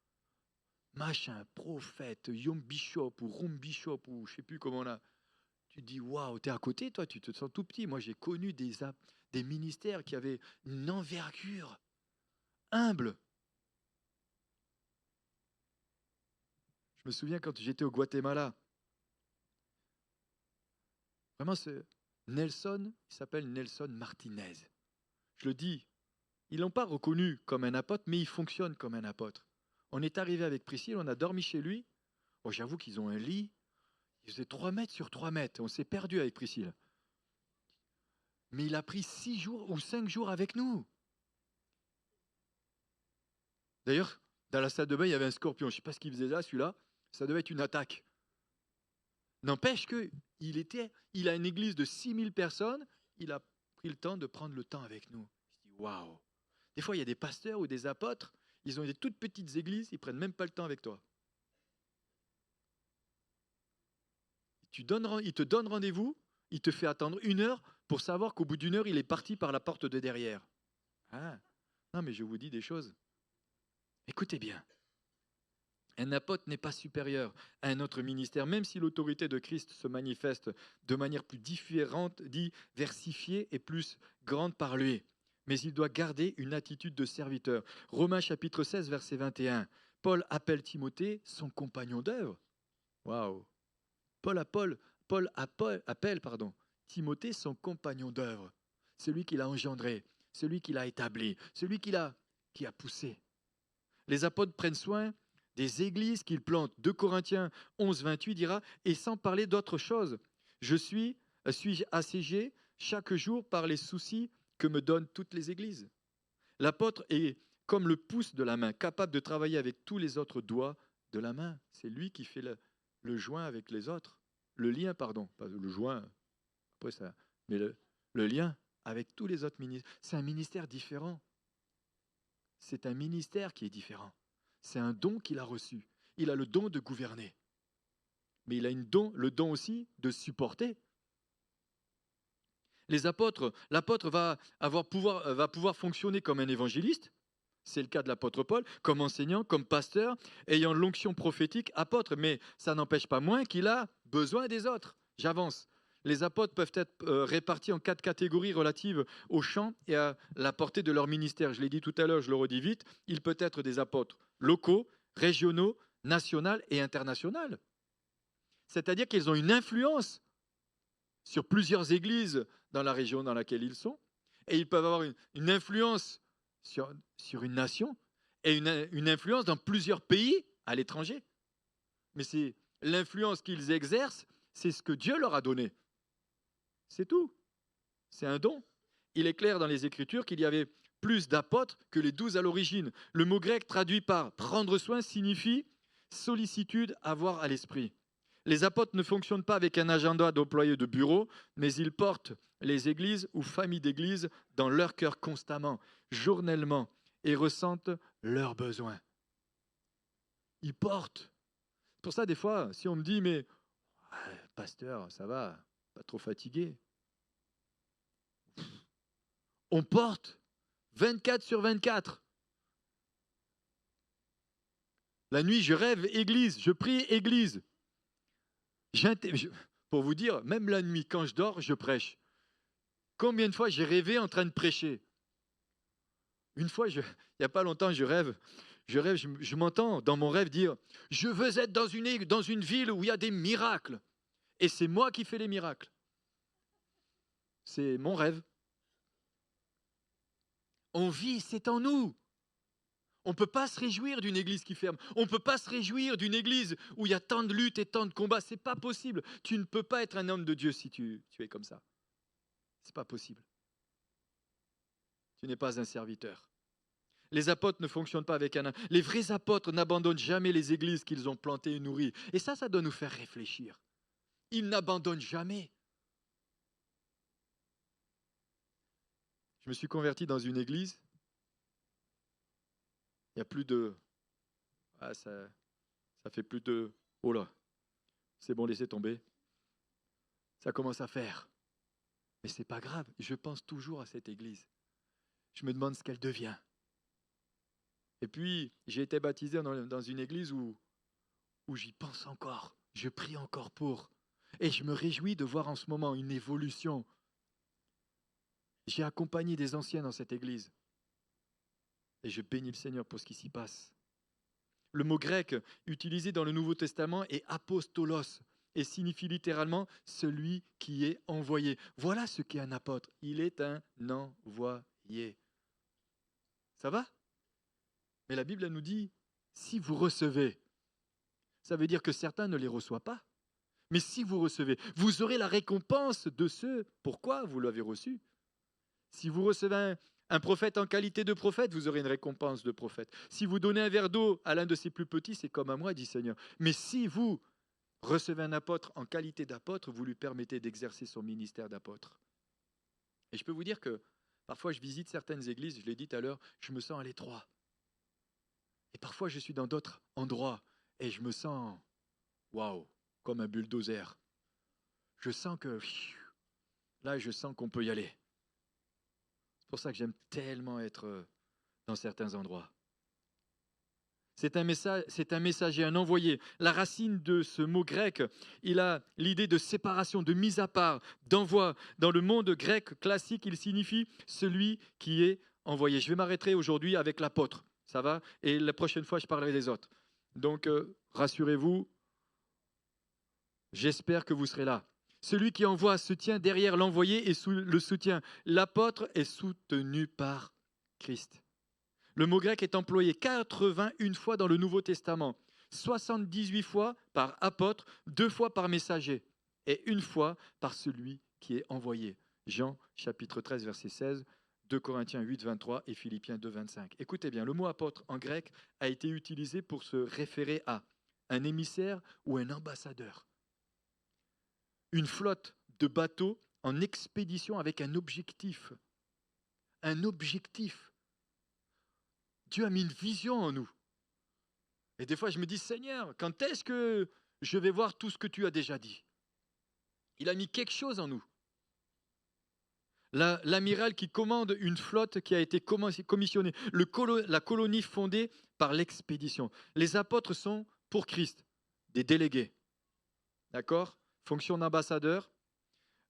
Machin, prophète, Yom Bishop ou Rum Bishop ou je ne sais plus comment là. Tu te dis, waouh, t'es à côté, toi, tu te sens tout petit. Moi, j'ai connu des ministères qui avaient une envergure humble. Je me souviens quand j'étais au Guatemala. Vraiment, il s'appelle Nelson Martinez. Je le dis, ils ne l'ont pas reconnu comme un apôtre, mais il fonctionne comme un apôtre. On est arrivé avec Priscille, on a dormi chez lui. Oh, j'avoue qu'ils ont un lit. Il faisait 3 mètres sur 3 mètres. On s'est perdu avec Priscille. Mais il a pris 6 jours ou 5 jours avec nous. D'ailleurs, dans la salle de bain, il y avait un scorpion. Je ne sais pas ce qu'il faisait là, celui-là. Ça devait être une attaque. N'empêche qu'il a une église de 6000 personnes. Il a pris le temps de prendre le temps avec nous. Je dis, waouh. Des fois, il y a des pasteurs ou des apôtres. Ils ont des toutes petites églises. Ils ne prennent même pas le temps avec toi. Il te donne rendez-vous. Il te fait attendre 1 heure pour savoir qu'au bout d'1 heure, il est parti par la porte de derrière. Ah, non, mais je vous dis des choses. Écoutez bien. Un apôtre n'est pas supérieur à un autre ministère, même si l'autorité de Christ se manifeste de manière plus différente, diversifiée et plus grande par lui. Mais il doit garder une attitude de serviteur. Romains chapitre 16, verset 21. Paul appelle Timothée son compagnon d'œuvre. Waouh! Paul appelle Timothée son compagnon d'œuvre. Celui qu'il a engendré, celui qu'il a établi, celui qui a poussé. Les apôtres prennent soin des églises qu'ils plantent. 2 Corinthiens 11, 28 dira, et sans parler d'autre chose, suis-je assiégé chaque jour par les soucis que me donnent toutes les églises. L'apôtre est comme le pouce de la main, capable de travailler avec tous les autres doigts de la main. C'est lui qui fait le joint avec les autres. Le lien, pardon, pas le joint, après ça, mais le lien avec tous les autres ministères. C'est un ministère différent. C'est un ministère qui est différent. C'est un don qu'il a reçu. Il a le don de gouverner. Mais il a le don aussi de supporter. L'apôtre va pouvoir fonctionner comme un évangéliste. C'est le cas de l'apôtre Paul, comme enseignant, comme pasteur, ayant l'onction prophétique, apôtre. Mais ça n'empêche pas moins qu'il a besoin des autres. J'avance. Les apôtres peuvent être répartis en 4 catégories relatives au champ et à la portée de leur ministère. Je l'ai dit tout à l'heure, je le redis vite. Il peut être des apôtres locaux, régionaux, nationaux et internationaux. C'est-à-dire qu'ils ont une influence sur plusieurs églises dans la région dans laquelle ils sont. Et ils peuvent avoir une influence sur une nation et une influence dans plusieurs pays à l'étranger. Mais c'est l'influence qu'ils exercent, c'est ce que Dieu leur a donné. C'est tout. C'est un don. Il est clair dans les Écritures qu'il y avait plus d'apôtres que les 12 à l'origine. Le mot grec traduit par prendre soin signifie sollicitude, avoir à l'esprit. Les apôtres ne fonctionnent pas avec un agenda d'employés de bureau, mais ils portent les églises ou familles d'églises dans leur cœur constamment, journellement, et ressentent leurs besoins. Ils portent. C'est pour ça, des fois, si on me dit, mais pasteur, ça va, pas trop fatigué. On porte 24 sur 24. La nuit, je rêve église, je prie église. Pour vous dire, même la nuit, quand je dors, je prêche. Combien de fois j'ai rêvé en train de prêcher? Une fois, il n'y a pas longtemps, je m'entends dans mon rêve dire, je veux être dans une ville où il y a des miracles. Et c'est moi qui fais les miracles. C'est mon rêve. On vit, c'est en nous. On ne peut pas se réjouir d'une église qui ferme. On ne peut pas se réjouir d'une église où il y a tant de luttes et tant de combats. Ce n'est pas possible. Tu ne peux pas être un homme de Dieu si tu es comme ça. Ce n'est pas possible. Tu n'es pas un serviteur. Les apôtres ne fonctionnent pas avec un... Les vrais apôtres n'abandonnent jamais les églises qu'ils ont plantées et nourries. Et ça doit nous faire réfléchir. Ils n'abandonnent jamais. Je me suis converti dans une église. Il y a plus de... ça fait plus de... Oh là, c'est bon, laissez tomber. Ça commence à faire. Mais ce n'est pas grave, je pense toujours à cette église. Je me demande ce qu'elle devient. Et puis, j'ai été baptisé dans une église où j'y pense encore. Je prie encore pour. Et je me réjouis de voir en ce moment une évolution. J'ai accompagné des anciens dans cette église. Et je bénis le Seigneur pour ce qui s'y passe. Le mot grec utilisé dans le Nouveau Testament est apostolos et signifie littéralement celui qui est envoyé. Voilà ce qu'est un apôtre. Il est un envoyé. Ça va? Mais la Bible elle nous dit, si vous recevez, ça veut dire que certains ne les reçoivent pas. Mais si vous recevez, vous aurez la récompense de ce pourquoi vous l'avez reçu. Si vous recevez un prophète en qualité de prophète, vous aurez une récompense de prophète. Si vous donnez un verre d'eau à l'un de ses plus petits, c'est comme à moi, dit Seigneur. Mais si vous recevez un apôtre en qualité d'apôtre, vous lui permettez d'exercer son ministère d'apôtre. Et je peux vous dire que parfois je visite certaines églises, je l'ai dit tout à l'heure, je me sens à l'étroit. Et parfois je suis dans d'autres endroits et je me sens, waouh, comme un bulldozer. Je sens que, là je sens qu'on peut y aller. C'est pour ça que j'aime tellement être dans certains endroits. C'est un messager, un envoyé. La racine de ce mot grec, il a l'idée de séparation, de mise à part, d'envoi. Dans le monde grec classique, il signifie celui qui est envoyé. Je vais m'arrêter aujourd'hui avec l'apôtre, ça va? Et la prochaine fois, je parlerai des autres. Donc, rassurez-vous, j'espère que vous serez là. Celui qui envoie se tient derrière l'envoyé et le soutient. L'apôtre est soutenu par Christ. Le mot grec est employé 81 fois dans le Nouveau Testament, 78 fois par apôtre, 2 fois par messager et 1 fois par celui qui est envoyé. Jean chapitre 13 verset 16, 2 Corinthiens 8 23 et Philippiens 2 25. Écoutez bien, le mot apôtre en grec a été utilisé pour se référer à un émissaire ou un ambassadeur. Une flotte de bateaux en expédition avec un objectif. Un objectif. Dieu a mis une vision en nous. Et des fois, je me dis, Seigneur, quand est-ce que je vais voir tout ce que tu as déjà dit? Il a mis quelque chose en nous. L'amiral qui commande une flotte qui a été commissionnée. La colonie fondée par l'expédition. Les apôtres sont, pour Christ, des délégués. D'accord? Fonction d'ambassadeur.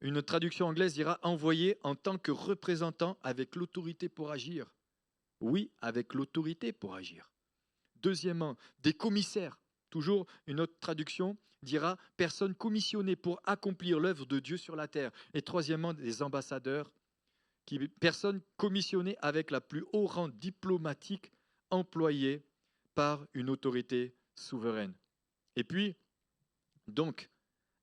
Une traduction anglaise dira envoyé en tant que représentant avec l'autorité pour agir. Oui, avec l'autorité pour agir. Deuxièmement, des commissaires. Toujours une autre traduction dira personnes commissionnées pour accomplir l'œuvre de Dieu sur la terre. Et troisièmement, des ambassadeurs, personnes commissionnées avec la plus haut rang diplomatique employée par une autorité souveraine. Et puis, donc,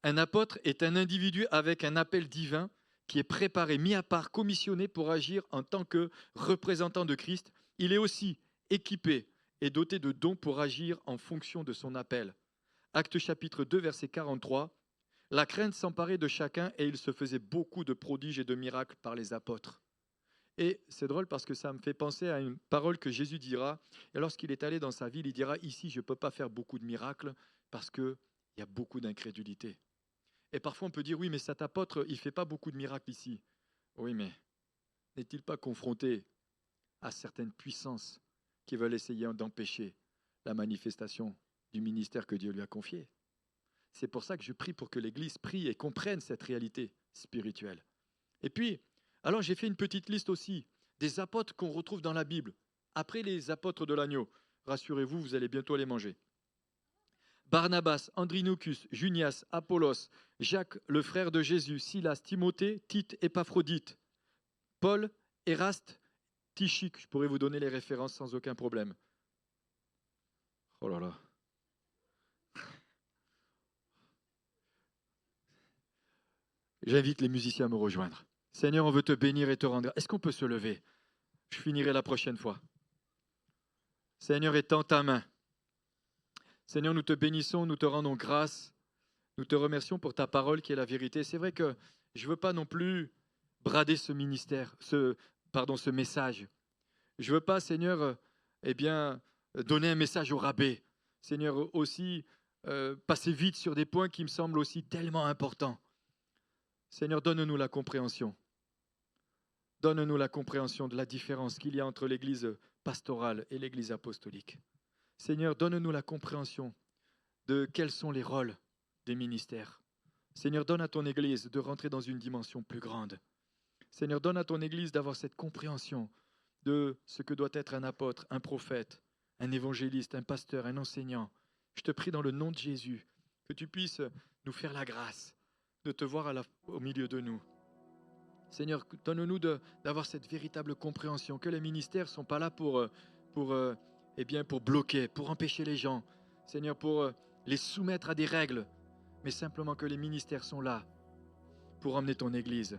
un apôtre est un individu avec un appel divin qui est préparé, mis à part, commissionné pour agir en tant que représentant de Christ. Il est aussi équipé et doté de dons pour agir en fonction de son appel. Actes chapitre 2, verset 43. La crainte s'emparait de chacun et il se faisait beaucoup de prodiges et de miracles par les apôtres. Et c'est drôle parce que ça me fait penser à une parole que Jésus dira. Et lorsqu'il est allé dans sa ville, il dira, ici, je ne peux pas faire beaucoup de miracles parce qu'il y a beaucoup d'incrédulité. Et parfois, on peut dire, oui, mais cet apôtre, il ne fait pas beaucoup de miracles ici. Oui, mais n'est-il pas confronté à certaines puissances qui veulent essayer d'empêcher la manifestation du ministère que Dieu lui a confié? C'est pour ça que je prie pour que l'Église prie et comprenne cette réalité spirituelle. Et puis, alors j'ai fait une petite liste aussi des apôtres qu'on retrouve dans la Bible. Après les apôtres de l'agneau, rassurez-vous, vous allez bientôt les manger. Barnabas, Andrinocus, Junias, Apollos, Jacques, le frère de Jésus, Silas, Timothée, Tite, Épaphrodite, Paul, Éraste, Tychique. Je pourrais vous donner les références sans aucun problème. Oh là là. J'invite les musiciens à me rejoindre. Seigneur, on veut te bénir et te rendre. Est-ce qu'on peut se lever? Je finirai la prochaine fois. Seigneur, étends ta main. Seigneur, nous te bénissons, nous te rendons grâce. Nous te remercions pour ta parole qui est la vérité. C'est vrai que je ne veux pas non plus brader ce ministère, ce message. Je ne veux pas, Seigneur, donner un message au rabais. Seigneur, aussi passer vite sur des points qui me semblent aussi tellement importants. Seigneur, donne-nous la compréhension. Donne-nous la compréhension de la différence qu'il y a entre l'Église pastorale et l'Église apostolique. Seigneur, donne-nous la compréhension de quels sont les rôles des ministères. Seigneur, donne à ton Église de rentrer dans une dimension plus grande. Seigneur, donne à ton Église d'avoir cette compréhension de ce que doit être un apôtre, un prophète, un évangéliste, un pasteur, un enseignant. Je te prie dans le nom de Jésus que tu puisses nous faire la grâce de te voir au milieu de nous. Seigneur, donne-nous d'avoir cette véritable compréhension que les ministères ne sont pas là pour bloquer, pour empêcher les gens. Seigneur, pour les soumettre à des règles, mais simplement que les ministères sont là pour emmener ton Église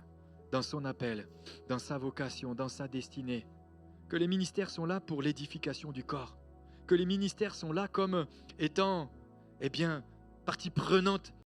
dans son appel, dans sa vocation, dans sa destinée. Que les ministères sont là pour l'édification du corps. Que les ministères sont là comme étant, partie prenante